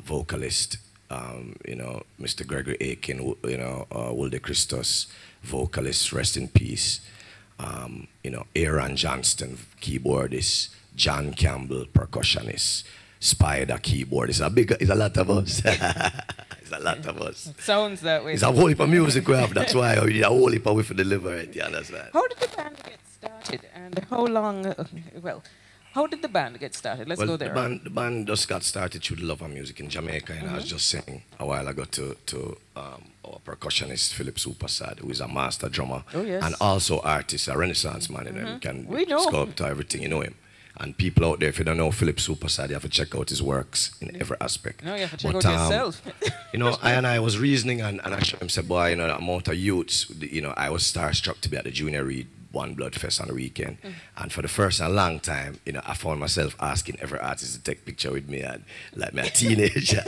vocalist, Mr. Gregory Aiken, Wilde Christos, vocalist, rest in peace, Aaron Johnston, keyboardist, John Campbell, percussionist, Spider, keyboardist. It's a lot of us. It's a lot of us.
It sounds that way.
It's a whole heap of music we have. That's why we need a whole heap of we for deliver it. You understand?
How did the band get started, and how long? How did the band get started? Let's go there.
The band just got started through the love of music in Jamaica. And I was just saying a while ago to our percussionist Philip Supersad, who is a master drummer and also artist, a Renaissance man. He can sculpt everything. You know him. And people out there, if you don't know Philip Supersad, you have to check out his works in every aspect.
No, you have to check out yourself.
I was reasoning, and I showed him, said, boy, the amount of youths, I was starstruck to be at the Junior Reed One Blood Fest on the weekend. And for the first and long time, I found myself asking every artist to take a picture with me, and like me a teenager.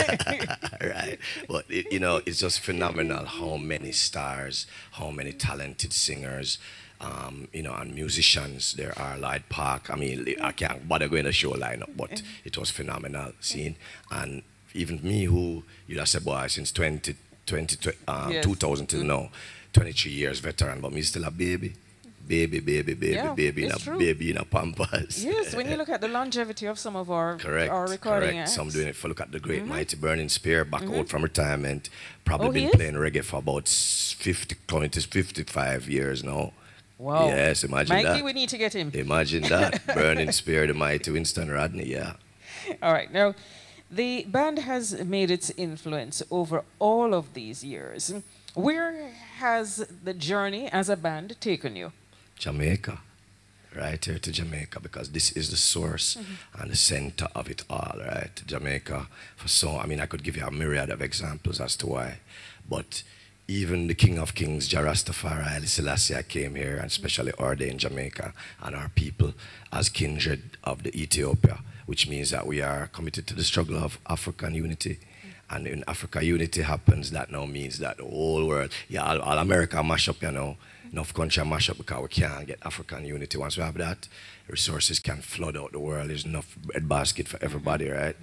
Right? But, it's just phenomenal how many stars, how many talented singers, and musicians there are. Light Park. I mean, I can't bother going to show lineup, but it was phenomenal scene. And even me, who I said, boy, since 2000 till now, 23 years veteran, but me still a baby in a Pampers.
Yes, when you look at the longevity of some of our recording acts.
Some doing it for look at the great mighty Burning Spear back out from retirement. Probably been playing reggae for about 55 years now.
Wow.
Yes, imagine that.
Mikey, we need to get him.
Imagine that. Burning Spear, the mighty Winston Rodney, yeah.
All right. Now, the band has made its influence over all of these years. Where has the journey as a band taken you?
Jamaica. right here to Jamaica, because this is the source and the center of it all, right? Jamaica, I mean, I could give you a myriad of examples as to why, but even the King of Kings, Jah Rastafari, Haile Selassie, came here and specially ordained Jamaica and our people as kindred of the Ethiopia, which means that we are committed to the struggle of African unity. And when Africa unity happens, that now means that the whole world, all America mash up, enough country mash up because we can't get African unity. Once we have that, resources can flood out the world. There's enough breadbasket for everybody, right?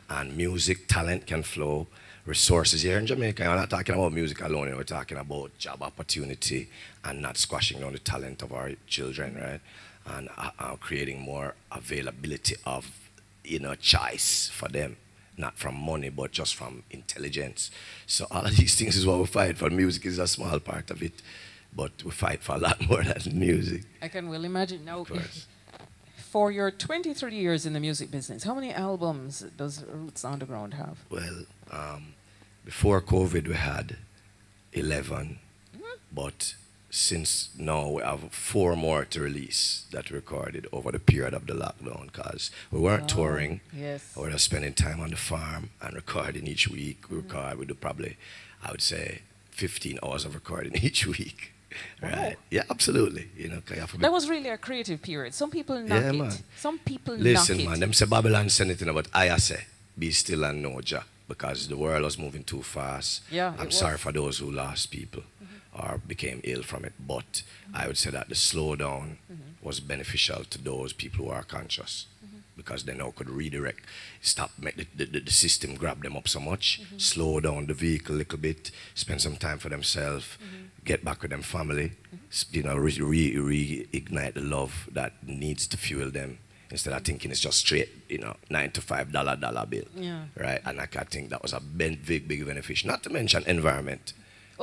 And music, talent can flow. Resources here in Jamaica, we're not talking about music alone, we're talking about job opportunity and not squashing down the talent of our children, right? And creating more availability of, choice for them. Not from money, but just from intelligence. So all of these things is what we fight for. Music is a small part of it, but we fight for a lot more than music.
I can well imagine. Now, for your 23 years in the music business, how many albums does Rootz Underground have?
Well, before COVID we had 11, but since now we have 4 more to release that we recorded over the period of the lockdown, because we weren't touring.
Yes.
We were just spending time on the farm and recording each week. We do probably, I would say, 15 hours of recording each week. Right? Yeah, absolutely.
That was really a creative period. Some people knock it.
Man.
Some people
Listen,
knock it.
man, them say Babylon said anything, but I say, be still and know Jah, because the world was moving too fast.
Yeah,
I'm sorry for those who lost people or became ill from it, but I would say that the slowdown was beneficial to those people who are conscious, because they now could redirect, make the system grab them up so much, slow down the vehicle a little bit, spend some time for themselves, get back with them family, reignite the love that needs to fuel them, instead of thinking it's just straight, $9 to $5 dollar bill.
Yeah.
Right? And I think that was a big beneficial. Not to mention environment.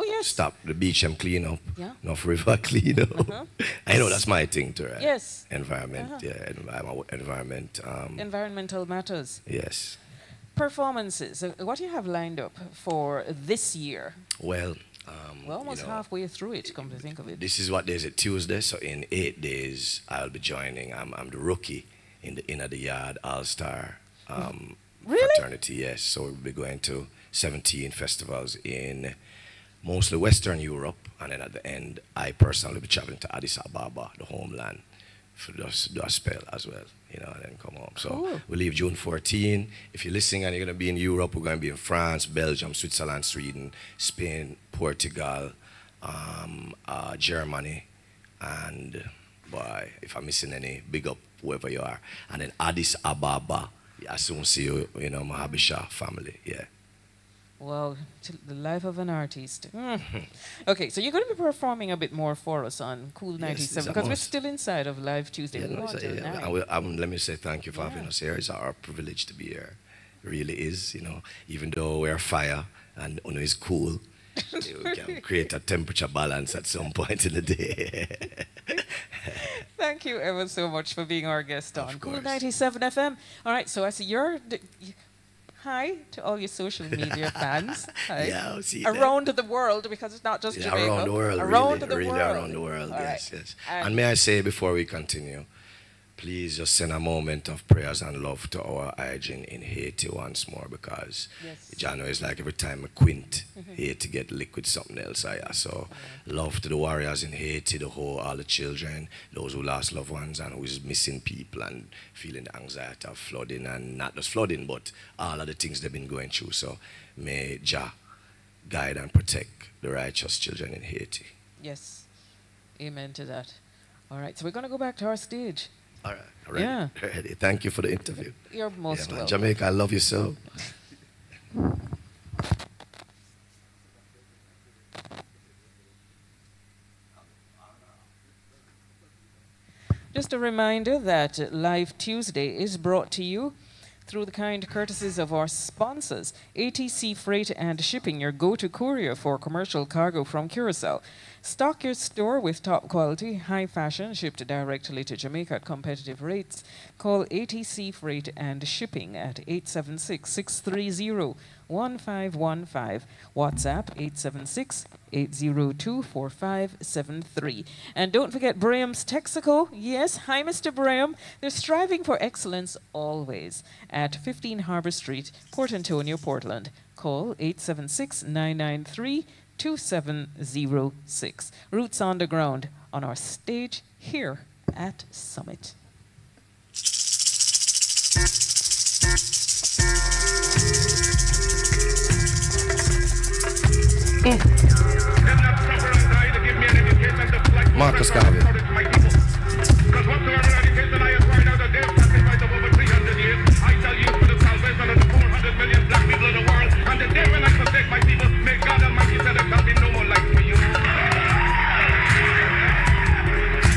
Oh, yes.
Stop the beach and clean up.
Yeah.
Enough river clean up. I know that's my thing too, right?
Yes.
Environment, environment.
Environmental matters.
Yes.
Performances. What do you have lined up for this year?
Well,
we're almost halfway through it, come to think of it.
This is what day is it? Tuesday. So in 8 days, I'll be joining. I'm the rookie in the Inner the Yard All-Star fraternity. Yes. So we'll be going to 17 festivals in mostly Western Europe, and then at the end, I personally will be traveling to Addis Ababa, the homeland, for just do a spell as well, and then come home. So we leave June 14. If you're listening and you're going to be in Europe, we're going to be in France, Belgium, Switzerland, Sweden, Spain, Portugal, Germany, and boy, if I'm missing any, big up whoever you are. And then Addis Ababa, I soon see you, my Habisha family, yeah.
Well, the life of an artist. Okay, so you're going to be performing a bit more for us on Kool97, because we're still inside of Live Tuesday.
Let me say thank you for having us here. It's our privilege to be here. It really is, even though we're fire and it's cool, we can create a temperature balance at some point in the day.
Thank you ever so much for being our guest on
Of course.
Kool97 FM. All right, so I see hi to all your social media fans. Hi.
Yeah, I'll see
around the world, because it's not just Jamaica.
Around the world,
around
really,
the world.
around the world,
all
yes,
right.
yes. And may I say before we continue, please just send a moment of prayers and love to our hygiene in Haiti once more, because January is like every time a quint, Haiti get liquid something else. So love to the warriors in Haiti, all the children, those who lost loved ones and who is missing people and feeling the anxiety of flooding, and not just flooding, but all of the things they've been going through. So may Jah guide and protect the righteous children in Haiti.
Yes. Amen to that. All right, so we're going to go back to our stage.
All right. Ready.
Yeah.
Ready. Thank you for the interview.
You're most welcome.
Jamaica, I love you so.
Just a reminder that Live Tuesday is brought to you through the kind courtesies of our sponsors, ATC Freight and Shipping, your go-to courier for commercial cargo from Curacao. Stock your store with top quality, high fashion, shipped directly to Jamaica at competitive rates. Call ATC Freight and Shipping at 876-630-1414 1515. WhatsApp 876-802-4573. And don't forget Braham's Texaco. Yes, hi Mr. Braham. They're striving for excellence always at 15 Harbour Street, Port Antonio, Portland. Call 876-993-2706. Rootz Underground on our stage here at Summit.
Marcus Garvey.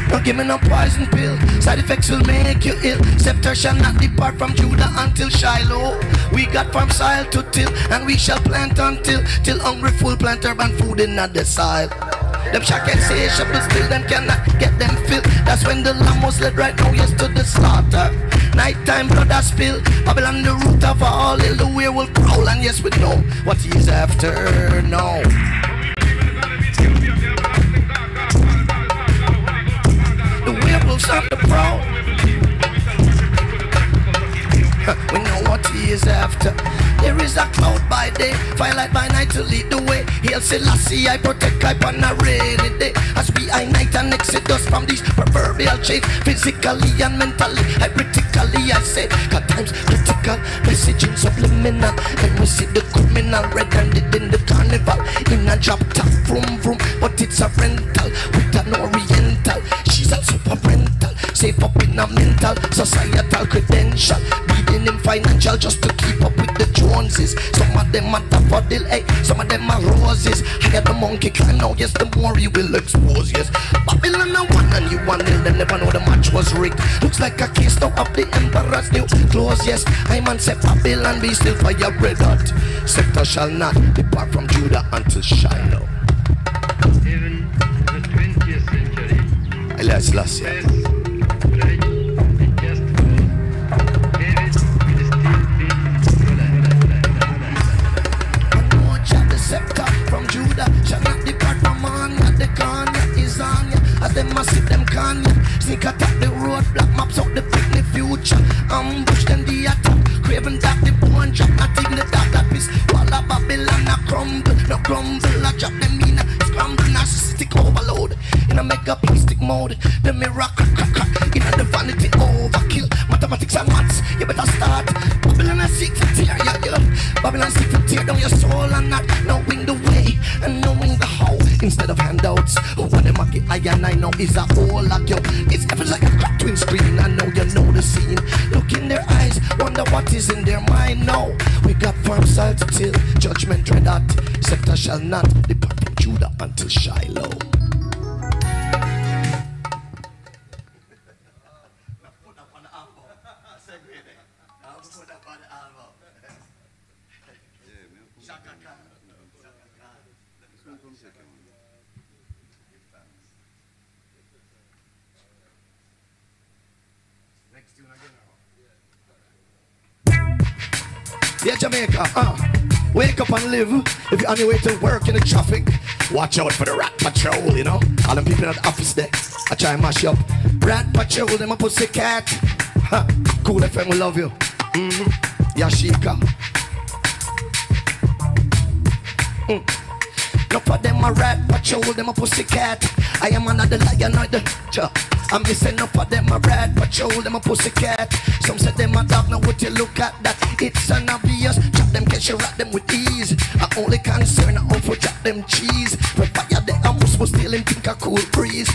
Don't give me no poison pill. Side effects will make you ill. Scepter shall not depart from Judah until Shiloh. We got from soil to till, and we shall plant until hungry full plant urban food in the soil. Them shack insatiable still, them cannot get them filled. That's when the lamb was led right now, yes, to the slaughter. Nighttime blood has spilled. Babylon the root of all ill. The werewolf prowl, and yes, we know what he is after. No. The werewolves on the prowl. We know what he is after. There is a cloud by day, firelight by night to lead the way. Hail Selassie, I protect I on a rainy day. As we I night and exit us from these proverbial chains. Physically and mentally, I critically I say. Got times critical, messaging subliminal. And we see the criminal red-handed in the carnival. In a drop top, vroom vroom, but it's a rental. With an oriental, she's also parental. Safe up in a mental, societal credential. Beating him financial just to keep up with the Joneses. Some of them are daffodil, hey, some of them are roses. Higher the monkey climb now, yes, the more he will expose, yes. Babylon a one and you 1-0, they never know the match was rigged. Looks like a case now of the emperor's new clothes, yes. I man say Babylon be still fire red hot. Scepter shall not depart from Judah until Shiloh.
Even the 20th century.
Elias Selassie. From Judah shall not depart from on ya. The corner is on ya. As them massive them can ya. Sneak attack the road, black maps out the picnic future. Ambush them the attack. Craven that the bone drop. Not even the dark that piece. Wall of Babylon a crumble. No crumble. I drop them in a scramble. Narcissistic overload. In a megaplastic mode. The miracle crack crack. In a the vanity overkill. Mathematics and maths. You better start. Babylon a seek to tear ya. Babylon seek to tear down your soul and not knowing the way and knowing the how instead of handouts. What them a get I and I know is a whole like yo. It's ever like a crack twin screen. I know you know the scene. Look in their eyes, wonder what is in their mind. No, we got firm sight till judgment dread at. Scepter shall not depart from Judah until Shiloh. Yeah, Jamaica, wake up and live. If you're on your way to work in the traffic, watch out for the rat patrol, you know. All them people in the office there, I try and mash you up. Rat patrol, them a pussy cat. Kool FM, we love you. Yashika. Enough of them a rat patrol, them a pussy cat. I am another lion, not the I'm missing enough of them a rat patrol, them a pussy cat. Some said them a dog, now would you look at that? It's an obvious, chop them, catch you, rat them with ease. I only concern, I for chop them cheese. For fire, they almost was stealing, think a cool breeze.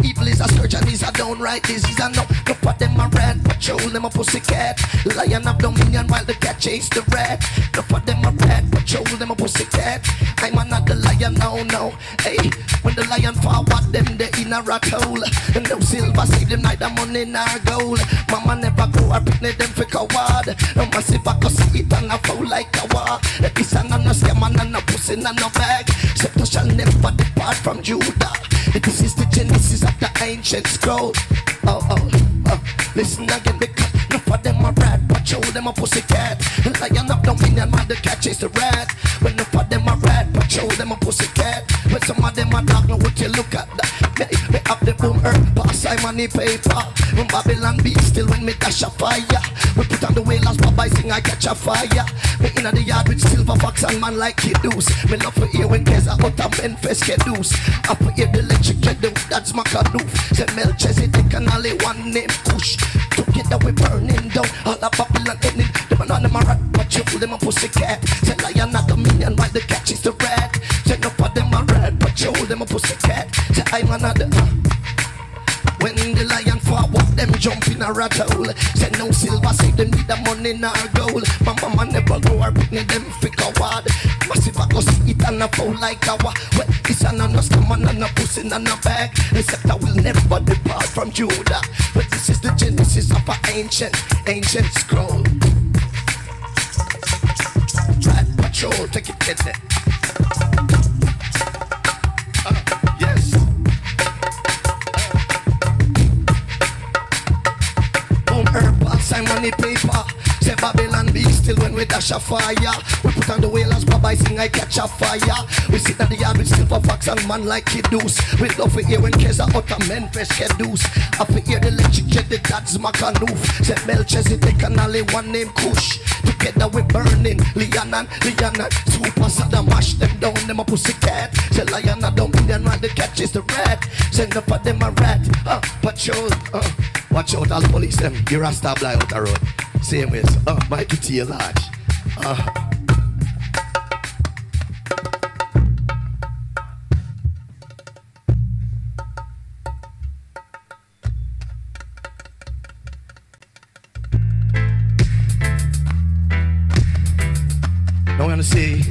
Evil is a scourge and is a downright disease. I know enough of them a rat patrol, them a pussy cat. Lion of dominion while the cat chase the rat. Enough of them a rat patrol, them a pussy cat. I'm another lion now, no. Hey, when the lion forward, them they in a rat hole. And no silver save them like the money nor gold. Mama never grow her picnic them for coward. No massive I can see it and I fall like a war. This and no scam and no pussy and no bag. Scepter shall never depart from Judah. This is the genesis of the ancient scroll. Listen again because enough of them are rat. patrol them a pussycat. Lion of dominion, man, the cat chase the rat. When enough of them a rat, patrol them a pussycat. When some of them a dog, now what you look at that? Me up the boom earth, pass I money paper. When Babylon beat still when me dash a fire. We put on the whalers, Baba sing I catch a fire. Me inna the yard with silver fox and man like Kidus. Me love for hear when Keza out of Memphis Kedus. Up for hear the electric dread, that's my canoe. Say Melchizedek and only one name push. Together we burning down all of Babylon ending. Them and all them a rat, but you them a pussycat. Say lion not the minion, why the catch is the rat. Say no for them a rat, but you them a pussycat. Say I'm another. When the lion fall, walk them jump in a rat hole. Say no silver, say them need the money nor gold. My mama never grow her picnic, them figure wad. Massive I go see it and a foul like a wa. Well, it's an honest man and a pussy and a bag. Except I will never depart from Judah. But this is the genesis of an ancient scroll. Rat patrol, take it, get it. Yes. Herb, sign money paper. Say Babylon be still when we dash a fire. We put on the whalers, Baba sing I catch a fire. We sit at the yard with silver fox and man like Kidus. We love to hear when Keza out of Memphis Kedus. I for hear the electric jet, the dad's Macanoof. Say Melchizedek and only one name Kush. Together we burning, Liana, Super Saddam, mash them down, them a pussycat. Say lion a dominion, man, the catch is the rat. Say no for them a rat, patrol, watch out, all police them, you rasta fly out the road. Same way, Mikey T large. Now we're gonna say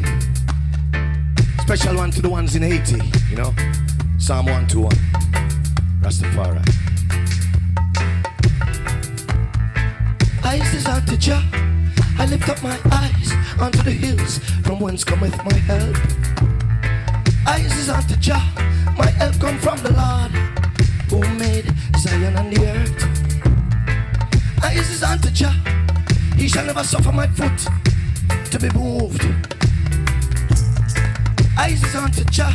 special one to the ones in Haiti, you know, Psalm 121, Rastafari. Eyes is unto Jah, I lift up my eyes unto the hills, from whence cometh my help. Eyes is unto Jah, my help come from the Lord, who made Zion and the earth. Eyes is unto Jah, he shall never suffer my foot to be moved. Eyes is unto Jah,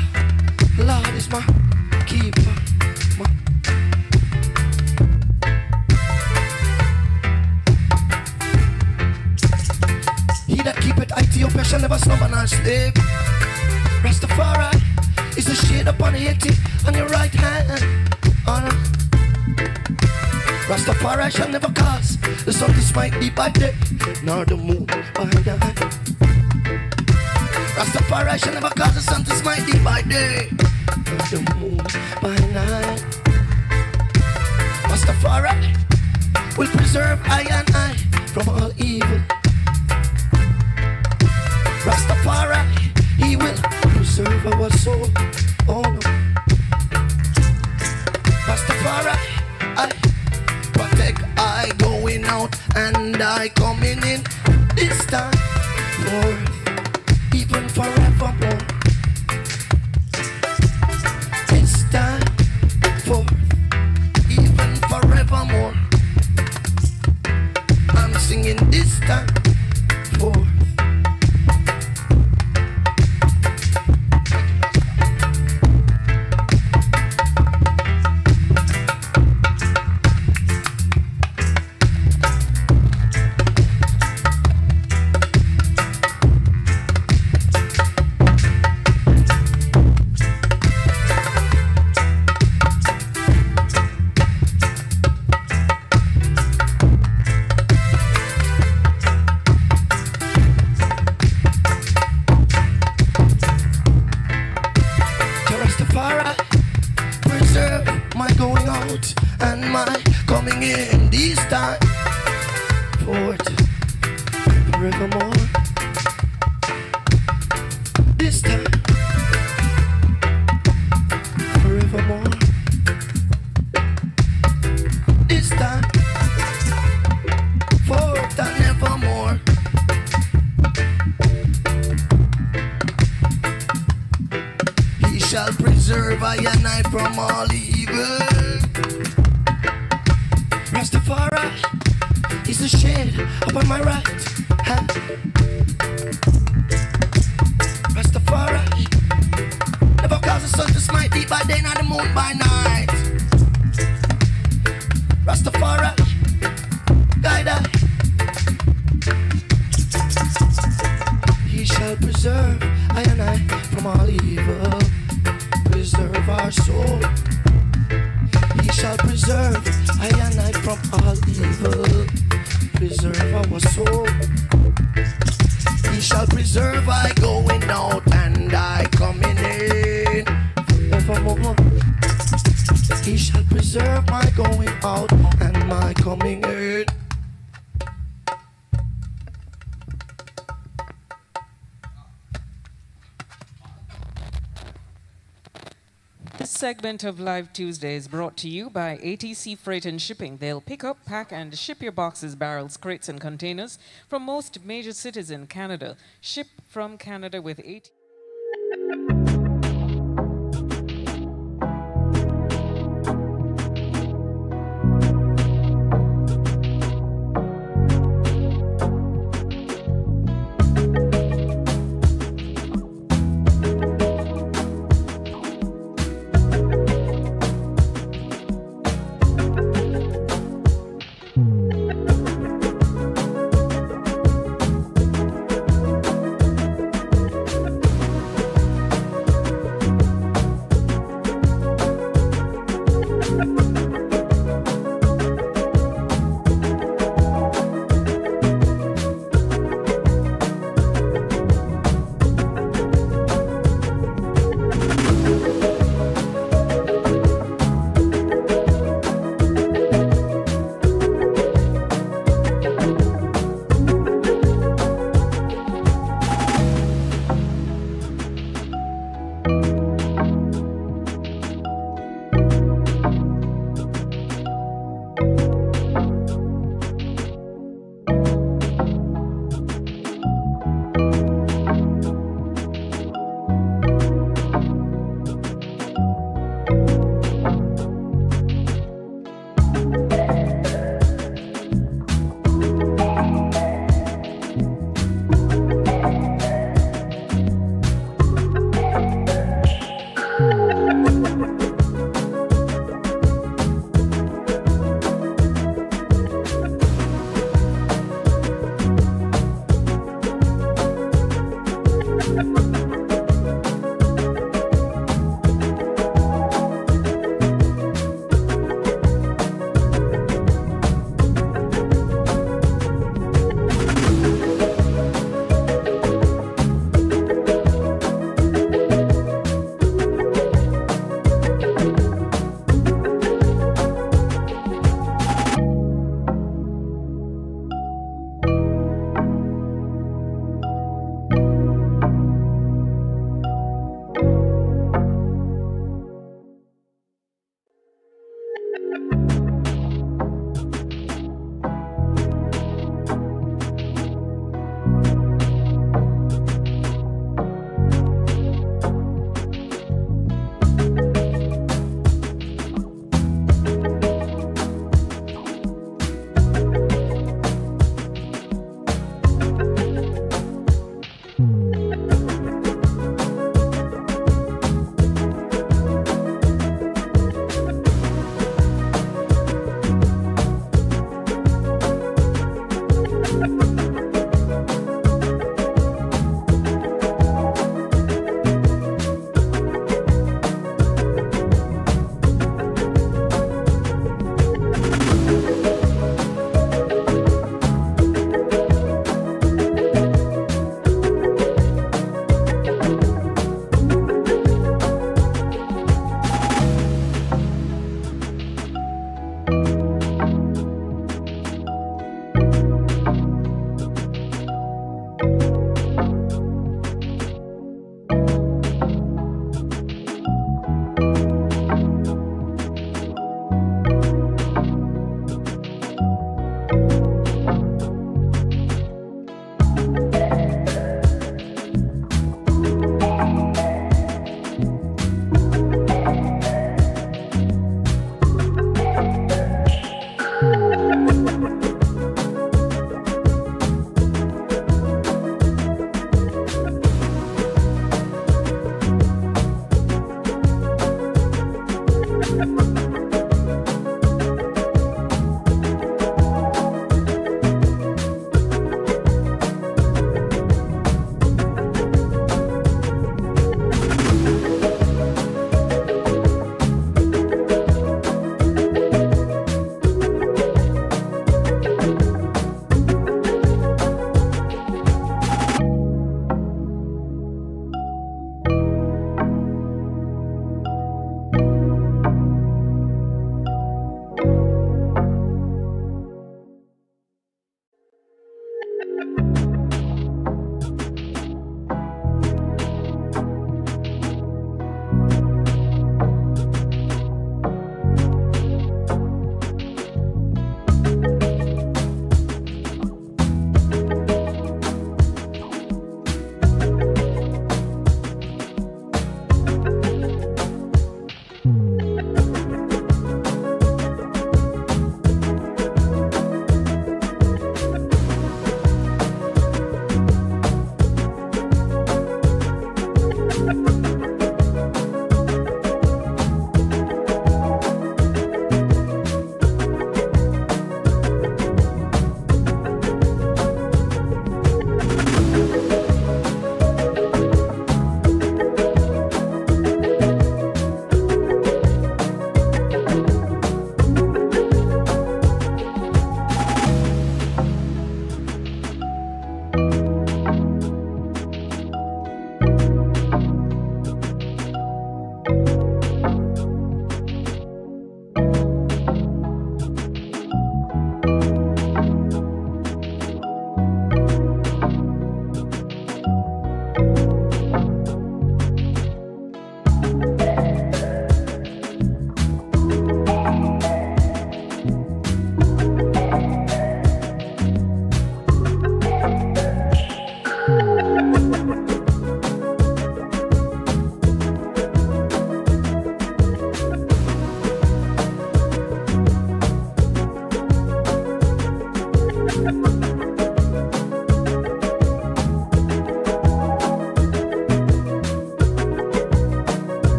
Lord is my keeper. He that keepeth Ethiopia shall never slumber nor sleep. Rastafari is the shade upon Haiti on your right hand. Honor. Rastafari shall never cause the sun to smite thee by day, nor the moon by night. Rastafari shall never cause the sun to smite thee by day, nor the moon by night. Rastafari will preserve I and I from all evil. Rastafari, he will preserve our soul. Oh no. Rastafari, I protect I going out and I coming in this time forth, even forevermore. This time forth, even forevermore. I'm singing this time forth. is the shade up on my right hand. Rastafari never cause the sun to smite deep by day, nor the moon by night. Rastafari guide I. He shall preserve I and I from all evil. Preserve our soul. He shall preserve I and I from all evil. Preserve our soul. He shall preserve I going out and I coming in. Forevermore. He shall preserve my going out and my coming in.
This segment of Live Tuesday is brought to you by ATC Freight and Shipping. They'll pick up, pack, and ship your boxes, barrels, crates, and containers from most major cities in Canada. Ship from Canada with ATC.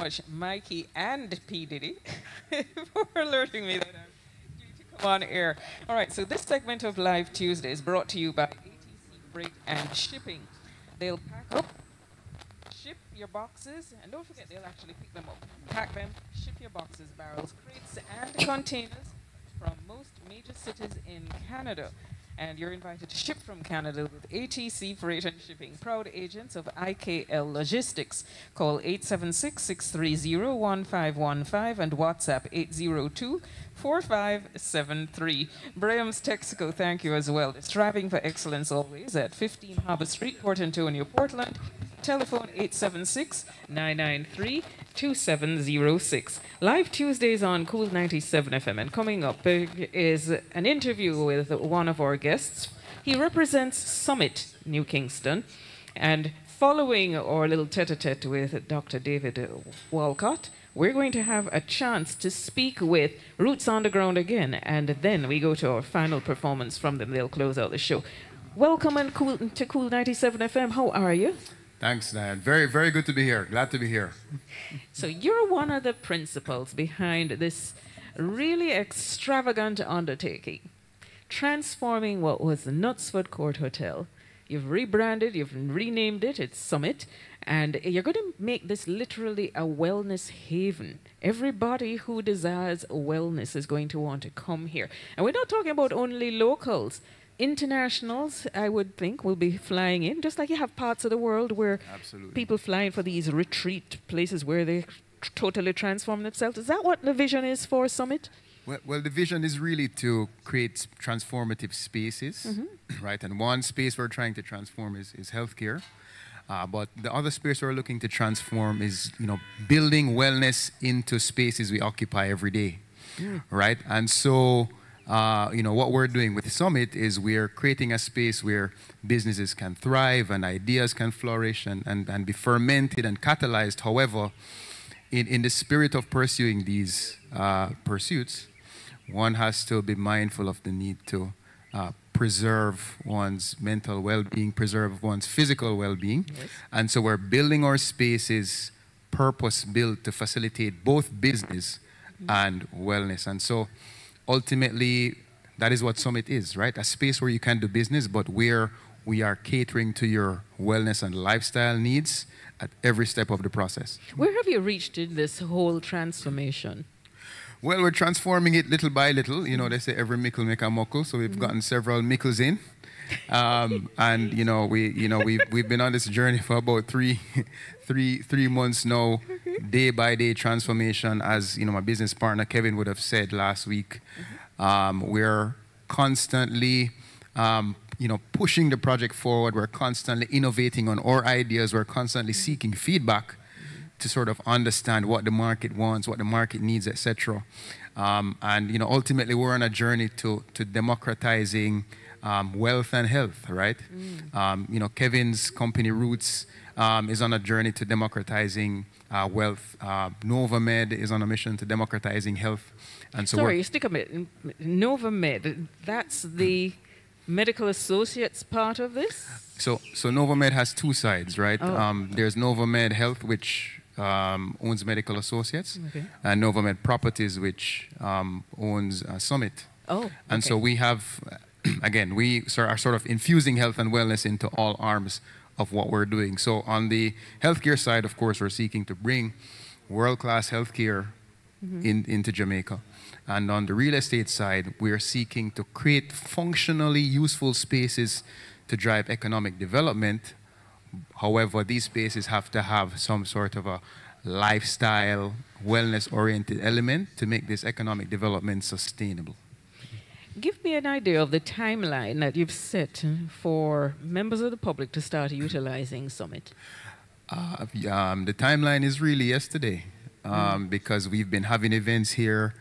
much, Mikey and P. Diddy, for alerting me that I'm due to come on air. All right, so this segment of Live Tuesday is brought to you by ATC Freight and Shipping. They'll pack up, ship your boxes, and don't forget they'll actually pick them up, pack them, ship your boxes, barrels, crates, and containers from most major cities in Canada. And you're invited to ship from Canada with ATC Freight and Shipping, proud agents of IKL Logistics. Call 876-630-1515 and WhatsApp 802-4573. Braham's Texaco, thank you as well. Striving for excellence always at 15 Harbour Street, Port Antonio, Portland. Telephone 876-993-2706. Live Tuesdays on Kool97fm, and coming up is an interview with one of our guests. He represents Summit, New Kingston, and following our little tete-a-tete with Dr. David Walcott, we're going to have a chance to speak with Rootz Underground again, and then we go to our final performance from them. They'll close out the show. Welcome to Kool97fm. How are you?
Thanks, Dianne. Very, very good to be here. Glad to be here.
So you're one of the principals behind this really extravagant undertaking, transforming what was the Knutsford Court Hotel. You've rebranded, you've renamed it, it's Summit, and you're going to make this literally a wellness haven. Everybody who desires wellness is going to want to come here. And we're not talking about only locals. Internationals, I would think, will be flying in, just like you have parts of the world where people fly in for these retreat places where they totally transform themselves. Is that what the vision is for Summit?
Well, the vision is really to create transformative spaces, right? And one space we're trying to transform is healthcare. But the other space we're looking to transform is, building wellness into spaces we occupy every day, right? And so, what we're doing with Summit is we're creating a space where businesses can thrive and ideas can flourish and be fermented and catalyzed. However, in the spirit of pursuing these pursuits, one has to be mindful of the need to preserve one's mental well-being, preserve one's physical well-being. Yes. And so we're building our spaces purpose-built to facilitate both business and wellness. And so ultimately, that is what Summit is, right? A space where you can do business, but where we are catering to your wellness and lifestyle needs at every step of the process.
Where have you reached in this whole transformation?
Well, we're transforming it little by little. They say every mickle make a muckle, so we've gotten several mickles in. And we've been on this journey for about three months now, day by day transformation. As my business partner Kevin would have said last week, we're constantly pushing the project forward. We're constantly innovating on our ideas. We're constantly seeking feedback to sort of understand what the market wants, what the market needs, etc. And ultimately we're on a journey to democratizing wealth and health, right? Kevin's company Rootz is on a journey to democratizing wealth. NovaMed is on a mission to democratizing health. And so
sorry, stick a bit. NovaMed, that's the medical associates part of this?
So NovaMed has two sides, right?
Oh.
There's NovaMed Health, which owns Medical Associates, and NovaMed Properties, which owns Summit.
Oh,
and so we have, again, we are sort of infusing health and wellness into all arms of what we're doing. So on the healthcare side, of course, we're seeking to bring world-class healthcare into Jamaica. And on the real estate side, we're seeking to create functionally useful spaces to drive economic development. However, these spaces have to have some sort of a lifestyle, wellness-oriented element to make this economic development sustainable.
Give me an idea of the timeline that you've set for members of the public to start utilizing Summit.
The timeline is really yesterday, because we've been having events here.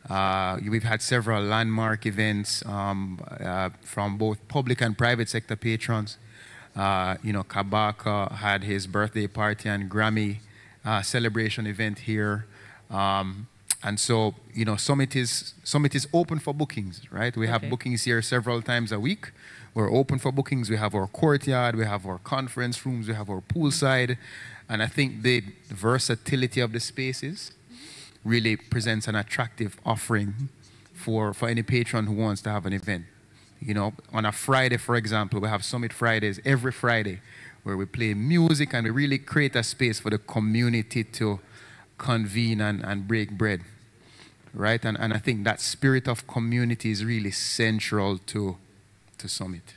We've had several landmark events from both public and private sector patrons. Kabaka had his birthday party and Grammy celebration event here. And so, you know, Summit is open for bookings, right? We have bookings here several times a week. We're open for bookings. We have our courtyard, we have our conference rooms, we have our poolside. And I think the versatility of the spaces really presents an attractive offering for any patron who wants to have an event. You know, on a Friday, for example, we have Summit Fridays every Friday where we play music and we really create a space for the community to convene and break bread, right? And I think that spirit of community is really central to Summit.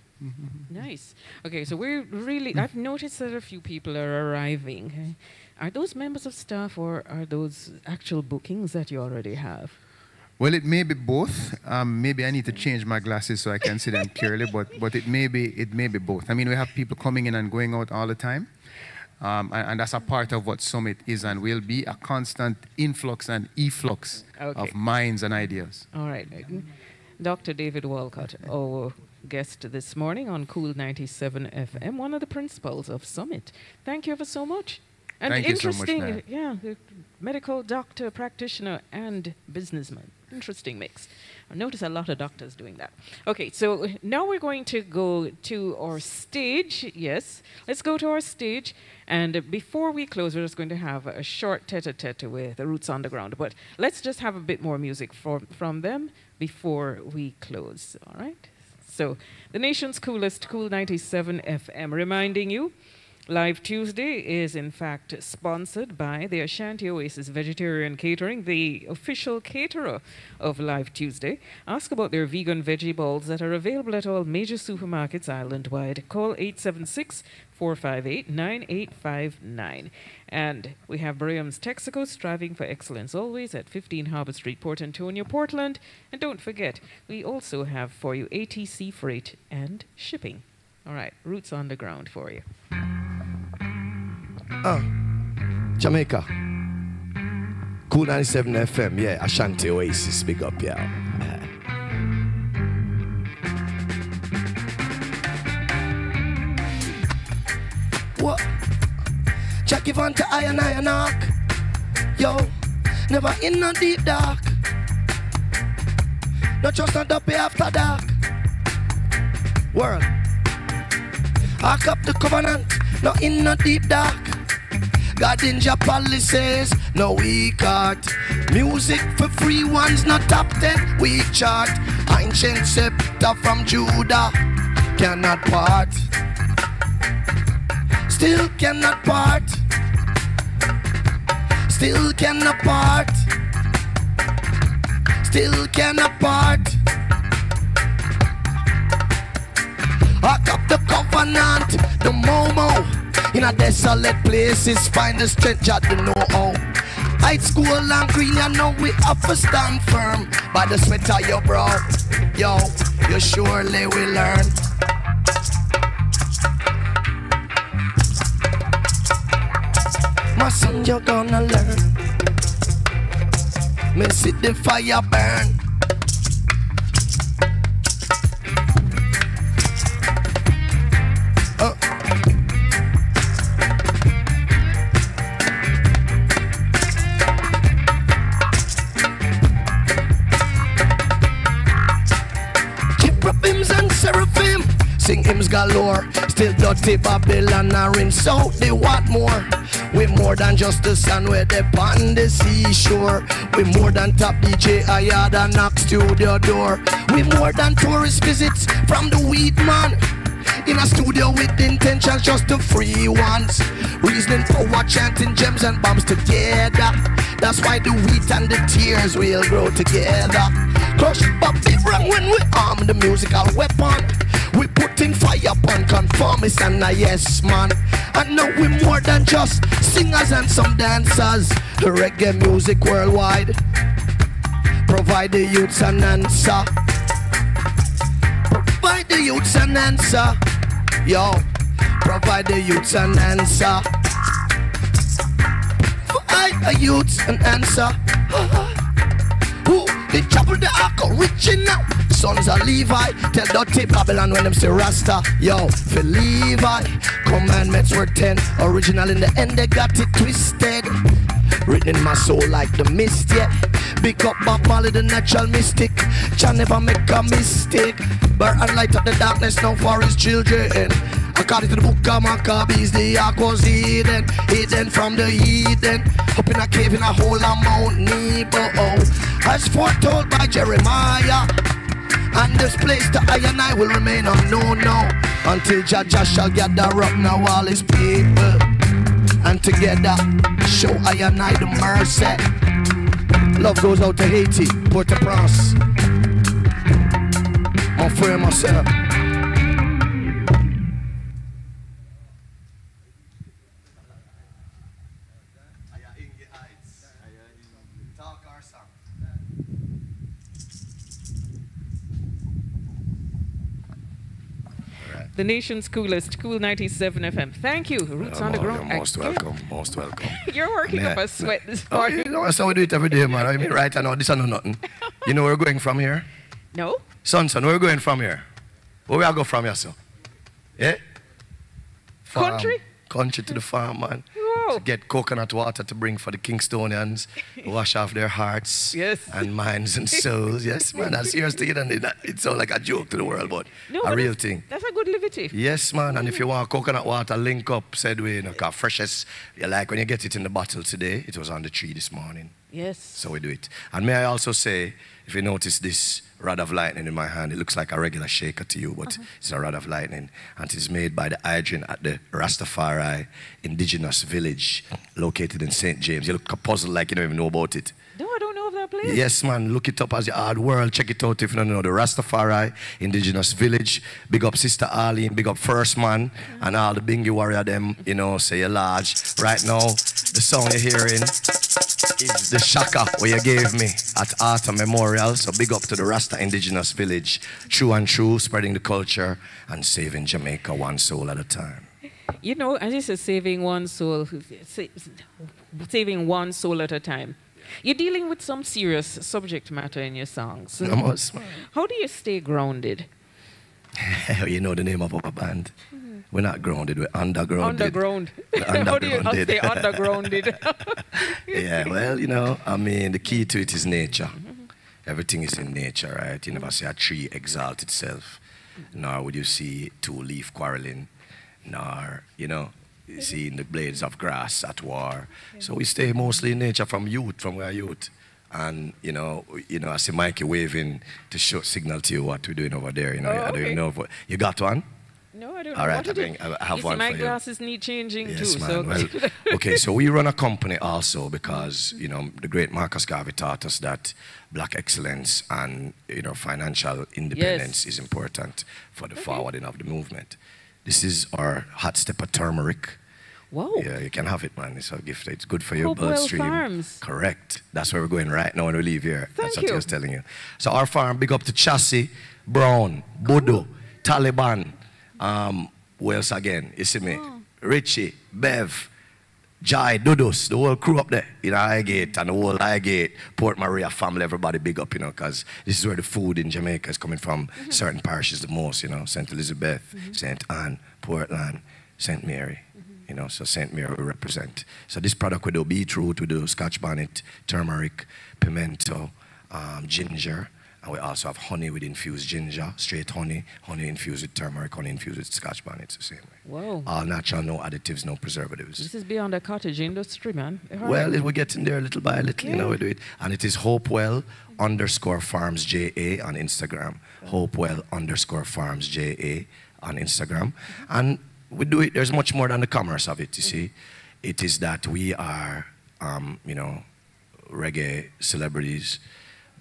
Nice. Okay, so I've noticed that a few people are arriving. Are those members of staff or are those actual bookings that you already have?
Well, it may be both. Maybe I need to change my glasses so I can see them clearly, but it may be both. I mean, we have people coming in and going out all the time. And that's a part of what Summit is and will be, a constant influx and efflux of minds and ideas.
All right. Dr. David Walcott, our guest this morning on Kool97fm, one of the principals of Summit. Thank you ever so much. And
Thank you so much,
interesting, yeah, medical doctor, practitioner, and businessman. Interesting mix. I notice a lot of doctors doing that. Okay, so now we're going to go to our stage. Yes, let's go to our stage. And before we close, we're just going to have a short tete-a-tete with the Rootz Underground. But let's just have a bit more music from them before we close, all right? So the nation's coolest, Kool97fm, reminding you, Live Tuesday is in fact sponsored by the Ashanti Oasis Vegetarian Catering, the official caterer of Live Tuesday. Ask about their vegan veggie balls that are available at all major supermarkets island-wide. Call 876-458-9859. And we have Braham's Texaco, striving for excellence always, at 15 Harbour Street, Port Antonio, Portland. And don't forget, we also have for you ATC freight and shipping. All right, Rootz Underground for you.
Jamaica. Kool97fm, yeah, Ashanti Oasis, big up, yeah. What? Jackie Van to I and knock. Yo, never in no deep dark. No trust not up after dark. World. Ark up the covenant, no in no deep dark. God in your policies, no weak heart. Music for free ones, not top 10, we chart. Ancient scepter from Judah, cannot part. Still cannot part. Still cannot part. Still cannot part. Ark up the covenant, the Momo. In a desolate places, find the strength just to know how. High school and green, you know we have to stand firm. By the sweat of your brow, yo, you surely will learn. My son, you're gonna learn. Me see the fire burn. Sing hymns galore, still dirty Babylon and rinse out, they want more. We more than just the sun where they on the seashore. We more than top DJ higher than knock studio door. We more than tourist visits from the weed man. In a studio with intentions just the free ones. Reasoning power, chanting gems and bombs together. That's why the wheat and the tears will grow together. Crush Babylon when we arm the musical weapon. We put in fire upon conformists and a yes man. And now we more than just singers and some dancers. Reggae music worldwide. Provide the youths an answer. Provide the youths an answer. Yo, provide the youths an answer. Provide the youths an answer. Who they trouble the ark original? Sons of Levi, tell dirty Babylon when them say Rasta. Yo, for Levi, commandments were 10. Original in the end, they got it twisted. written in my soul like the mist, yeah. Pick up Bob Marley, the natural mystic. Can never make a mistake. Burn and light up the darkness now for his children. According to the book of Maccabees, the ark was hidden from the heathen. Up in a cave in a hole on Mount Nebo, as foretold by Jeremiah. And this place that I and I will remain unknown now, until Jah shall gather up now all his people, and together show I and I the mercy. Love goes out to Haiti, Port-au-Prince, mon frère, ma soeur.
The nation's coolest, Kool97 FM. Thank you, Rootz Underground.
You're most welcome, most welcome.
You're working up a sweat this morning.
You know, that's how we do it every day, man. I mean, right, I know this is not nothing. You know where we're going from here?
No?
Son, where we going from here? Where we are go from here, so? Yeah? Farm. Country to the farm, man. To get coconut water to bring for the Kingstonians, wash off their hearts and minds and souls. Yes, man, that's serious thing. It sounds like a joke to the world, but a real thing.
That's a good liberty.
Yes, man, and if you want coconut water, link up, said we, you know, freshest. You like when you get it in the bottle today, it was on the tree this morning.
Yes.
So we do it. And may I also say, if you notice this rod of lightning in my hand, it looks like a regular shaker to you, but it's a rod of lightning. And it is made by the Hydrant at the Rastafari indigenous village located in St. James. You look puzzled like you don't even know about it.
No, I don't know of that place.
Yes, man. Look it up as the hard world. Check it out if you don't know. The Rastafari indigenous village. Big up Sister Arlene. Big up First Man. And all the Bingy warrior them, you know, say you're large. Right now, the song you're hearing is the shaka where you gave me at Arthur Memorial. So big up to the Rasta indigenous village. True and true, spreading the culture and saving Jamaica one soul at a time.
You know, as you said, saving one soul at a time. You're dealing with some serious subject matter in your songs. How do you stay grounded?
You know the name of our band. We're not grounded, we're undergrounded.
Underground. How do you stay undergrounded?
Yeah, well, you know, I mean, the key to it is nature. Everything is in nature, right? You never see a tree exalt itself, nor would you see two leaf quarreling, nor, you know, seeing the blades of grass at war. So we stay mostly in nature from we're youth. And, you know, I see Mikey waving to show signal to you what we're doing over there. You know, I don't even know. You got one?
No, I don't
All
know.
right, I have one for you.
My glasses need changing
yes,
too.
Man.
So.
Well, okay, so we run a company also because, you know, the great Marcus Garvey taught us that black excellence and, you know, financial independence is important for the forwarding of the movement. This is our hot stepper turmeric.
Whoa.
Yeah, you can have it, man. It's a gift. It's good for your
Hopewell
bloodstream.
Farms.
Correct. That's where we're going right now when we leave here. That's what
you.
I was telling you. So our farm, big up to Chassis, Brown, Bodo, Taliban, who else again? You see me? Richie, Bev, Jai, Dudus, the whole crew up there in Highgate and the whole Highgate, Port Maria family, everybody big up, you know, because this is where the food in Jamaica is coming from. Certain parishes the most, you know, St. Elizabeth, St. Anne, Portland, St. Mary. You know, so St. Mary we represent. So this product we do beetroot, we do Scotch bonnet, turmeric, pimento, ginger, and we also have honey with infused ginger, straight honey, honey infused with turmeric, honey infused with Scotch bonnet, it's the same way.
Whoa.
All natural, no additives, no preservatives.
This is beyond the cottage industry, man.
Well, we're getting there little by little, you know, we do it. And it is Hopewell_Farms JA on Instagram. Hopewell_Farms JA on Instagram. And we do it, there's much more than the commerce of it, you see. It is that we are, you know, reggae celebrities,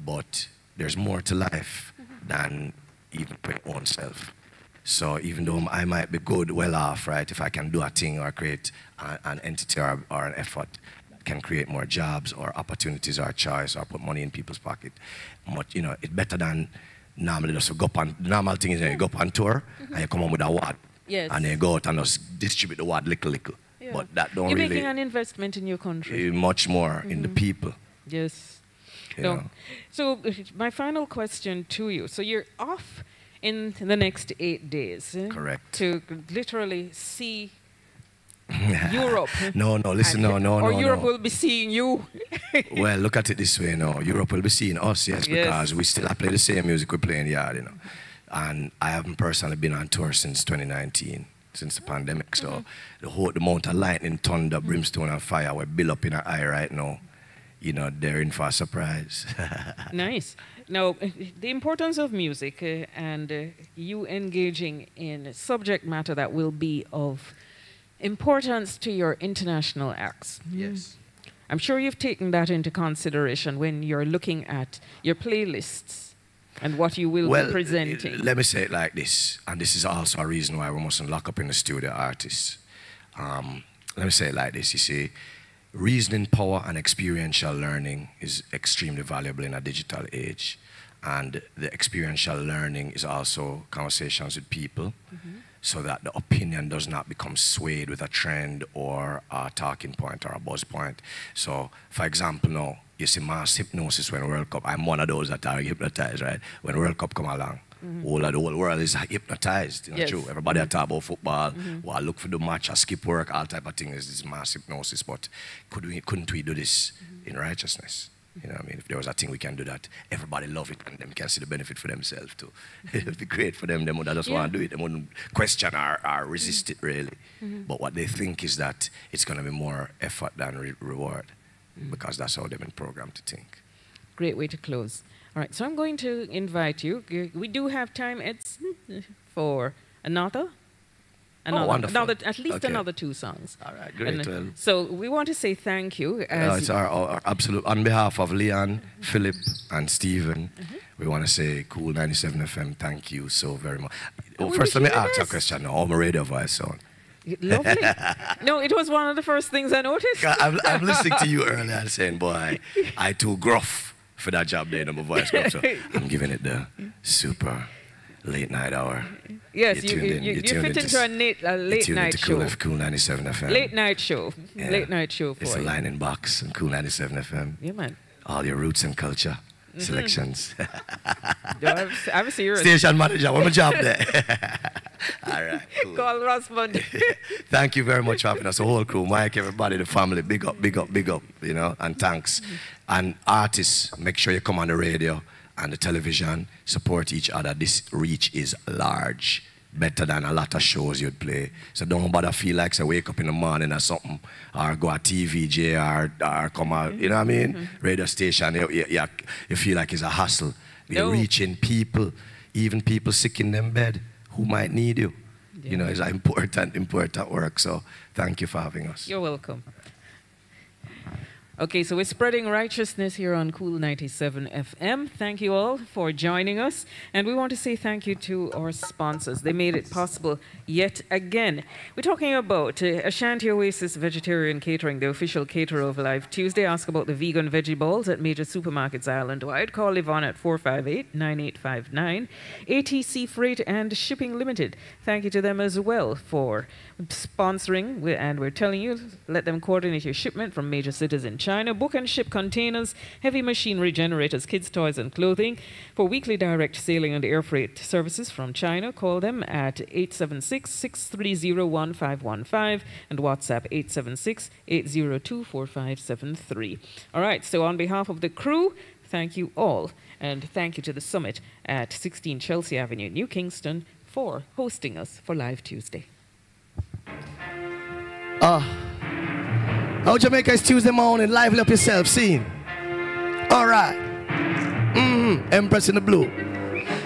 but there's more to life than even your own self. So even though I might be good, well off, right, if I can do a thing or create an entity or an effort that can create more jobs or opportunities or choice or put money in people's pocket, much, you know, it's better than normally just go up on, the normal thing is you go up on tour and you come home with a wad.
Yes.
And then go out and just distribute the word little.
Yeah.
But that don't
You're
really...
making an investment in your country.
Much more in the people.
Yes.
You know.
So my final question to you. So you're off in the next 8 days.
Correct.
To literally see Europe.
No, listen, no.
Or Europe will be seeing you.
Well, look at it this way, no. Europe will be seeing us, yes, because we still play the same music we play in the yard, you know. And I haven't personally been on tour since 2019, since the pandemic. So the amount of lightning, thunder, brimstone, and fire we're built up in our eye right now. You know, they're in for a surprise.
Nice. Now, the importance of music and you engaging in subject matter that will be of importance to your international acts.
Yes.
I'm sure you've taken that into consideration when you're looking at your playlists and what you will be presenting.
Let me say it like this, and this is also a reason why we mustn't lock up in the studio artists. Let me say it like this, you see, reasoning power and experiential learning is extremely valuable in a digital age. And the experiential learning is also conversations with people, so that the opinion does not become swayed with a trend or a talking point or a buzz point. So, for example, now, you see mass hypnosis when World Cup. I'm one of those that are hypnotized, right? When World Cup come along, the whole world is hypnotized, you know, true. Everybody talk about football, well, look for the match, or skip work, all type of things. This mass hypnosis, but couldn't we do this in righteousness? You know what I mean? If there was a thing we can do that, everybody love it and them can see the benefit for themselves too. It would be great for them. Them would just want to do it. They wouldn't question or resist it really. But what they think is that it's going to be more effort than reward, because that's how they've been programmed to think.
Great way to close. All right, so I'm going to invite you. We do have time, for another, at least another 2 songs.
All right, great.
So we want to say thank you.
It's our absolute, on behalf of Leon, Philip, and Stephen, we want to say Kool97fm, thank you so very much. First, let me ask a question now. How my radio voice sound?
Lovely. No, it was one of the first things I noticed.
I'm listening to you earlier and saying, boy, I too gruff for that job there, my voice gruff, so I'm giving it the super late night hour.
Yes, you fit into a late night show.
Kool97fm.
Late night show. Yeah. Late night show for
It's a line in box on Kool97fm.
Yeah, man.
All your roots and culture selections.
I'm serious.
Station manager, what's my job there? All right, cool.
Call Rossmond.
Thank you very much for having us, the whole crew, Mike, everybody, the family, big up, you know, and thanks. And artists, make sure you come on the radio and the television, support each other. This reach is large, better than a lot of shows you'd play. So don't bother feel like say wake up in the morning or something, or go to TVJ or come out, you know what I mean? Radio station, you feel like it's a hustle. You're reaching people, even people sick in them bed who might need you. Yeah. You know, it's an important work. So thank you for having us.
You're welcome. Okay, so we're spreading righteousness here on Kool97fm. Thank you all for joining us. And we want to say thank you to our sponsors. They made it possible yet again. We're talking about Ashanti Oasis Vegetarian Catering, the official caterer of Live Tuesday. Ask about the vegan veggie balls at major supermarkets island-wide. Call Yvonne at 458-9859. ATC Freight and Shipping Limited. Thank you to them as well for sponsoring. And we're telling you, let them coordinate your shipment from major cities in China. Book and ship containers, heavy machinery, generators, kids' toys and clothing. For weekly direct sailing and air freight services from China, call them at 876-630-1515 and WhatsApp 876-802-4573. All right, so on behalf of the crew, thank you all. And thank you to the Summit at 16 Chelsea Avenue, New Kingston, for hosting us for Live Tuesday.
How Jamaica is Tuesday morning, lively up yourself, scene. All right. Empress in the blue.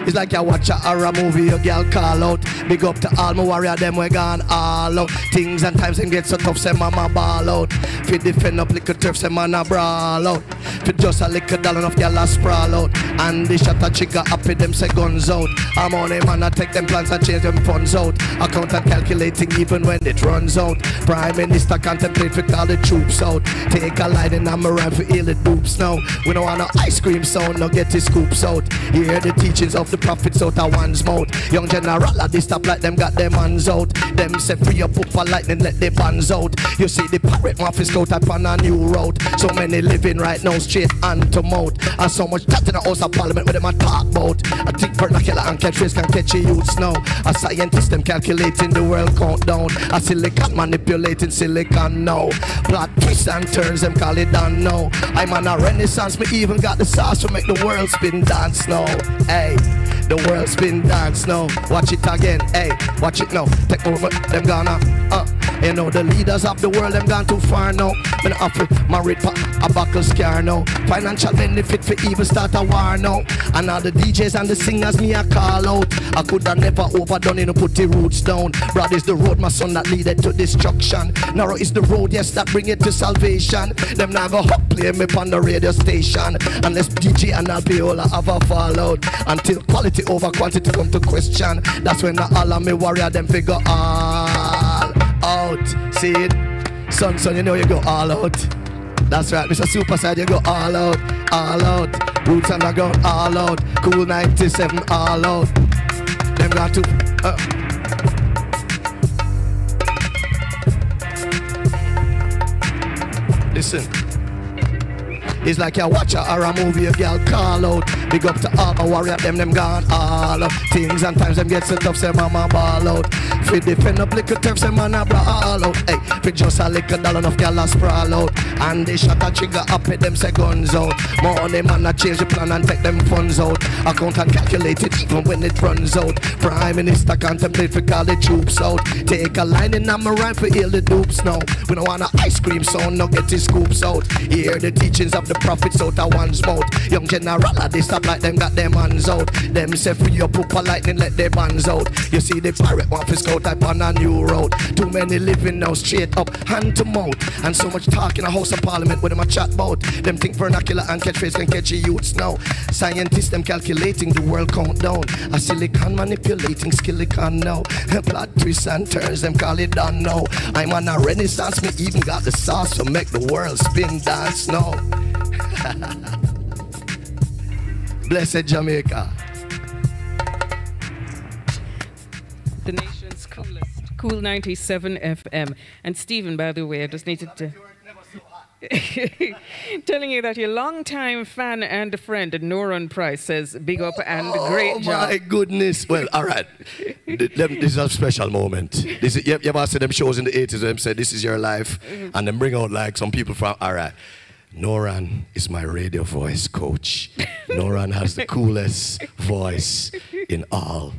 It's like you watch a horror movie, your girl call out. Big up to all my warrior, them we gone all out. Things and times them get so tough, say mama ball out. Fi defend up little turf, say man a brawl out. Fi just a little dollar enough, girl a sprawl out. And the shot a trigger happy, them say guns out. I'm on a man a take them plans and change them funds out. Account and calculating even when it runs out. Prime Minister contemplate fi call the troops out. Take a line and I'm around for heal the dupes now. We don't want no ice cream sound, no get the scoops out. Hear the teachings of the prophets out of one's mouth. Young general, this the stop like them got them hands out. Them say free up for lightning, let the bands out. You see the pirate want to scout up on a new road. So many living right now straight hand to mouth. And so much that in the house of parliament with them a talk about. I think vernacular and catchphrase can catch you youths now. A scientist them calculating the world countdown. A silicon manipulating silicon now. Plot twists and turns them call it done now. I'm on a renaissance, me even got the sauce to make the world spin dance now. Hey, the world spin dance now. Watch it again, hey, watch it now. Take over, them gonna, you know the leaders of the world, them gone too far now. Me not offer married a buckle scar now. Financial benefit for even start a war now. And all the DJs and the singers me a call out. I could have never overdone it, put the roots down. Broad is the road, my son, that leaded to destruction. Narrow is the road, yes, that bring it to salvation. Them now go up, play me on the radio station. Unless DJ and Alpiola have a fallout. Until quality over quantity come to question. That's when all of me warrior them figure all out. See it? Son, you know you go all out. That's right, Mr. Superside, you go all out, all out. Rootz Underground, all out. Kool97, all out. Them got to. Listen. It's like you watch a horror movie, a girl call out. Big up to all my warrior, them gone all out. Things and times them get set up, say mama ball out. Fi defend up little turf, say man a brawl out. Hey, fi just a little dollar enough girl a sprawl out. And they shot a trigger up at them say guns out. Money man a change the plan and take them funds out. Account and calculate it even when it runs out. Prime Minister contemplate for call the troops out. Take a line in my rhyme for heal the dupes now. We don't want a ice cream sound, no get his scoops out. Hear the teachings of the prophets out of one's mouth. Young general, they stop like them got them hands out. Them say free up for lightning, let their bands out. You see the pirate want to scout type on a new road. Too many living now straight up, hand to mouth. And so much talk in a house of parliament with them a chat about. Them think vernacular and catchphrase can catch you youths now. Scientists them calculating the world countdown. A silicon manipulating skillicon now. Plot twists and turns them call it done now. I'm on a renaissance, me even got the sauce to make the world spin dance now. Blessed Jamaica.
The nation's coolest, Kool97 FM. And Stephen, by the way, I just needed to telling you that your longtime fan and friend Noran Price says big up and great job.
Oh my goodness. Well, all right. This is a special moment. This is, you ever seen them shows in the 80s where them say this is your life and then bring out like some people from, all right. Noran is my radio voice coach. Noran has the coolest voice in all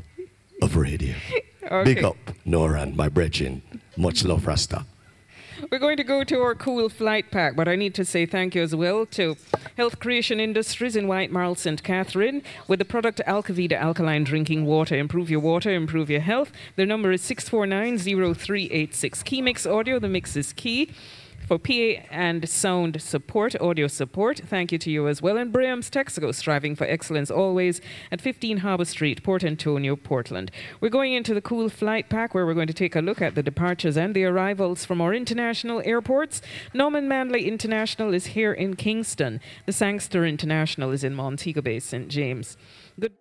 of radio. Okay. Big up, Noran, my brethren. Much love, Rasta.
We're going to go to our cool flight pack, but I need to say thank you as well to Health Creation Industries in White Marl, St. Catherine, with the product Alkavida Alkaline Drinking Water. Improve your water, improve your health. Their number is 649-0386. Keymix Audio, the mix is key. For PA and sound support, audio support, thank you to you as well. And Braham's Texaco, striving for excellence always, at 15 Harbour Street, Port Antonio, Portland. We're going into the cool flight pack where we're going to take a look at the departures and the arrivals from our international airports. Norman Manley International is here in Kingston. The Sangster International is in Montego Bay, St. James. Good.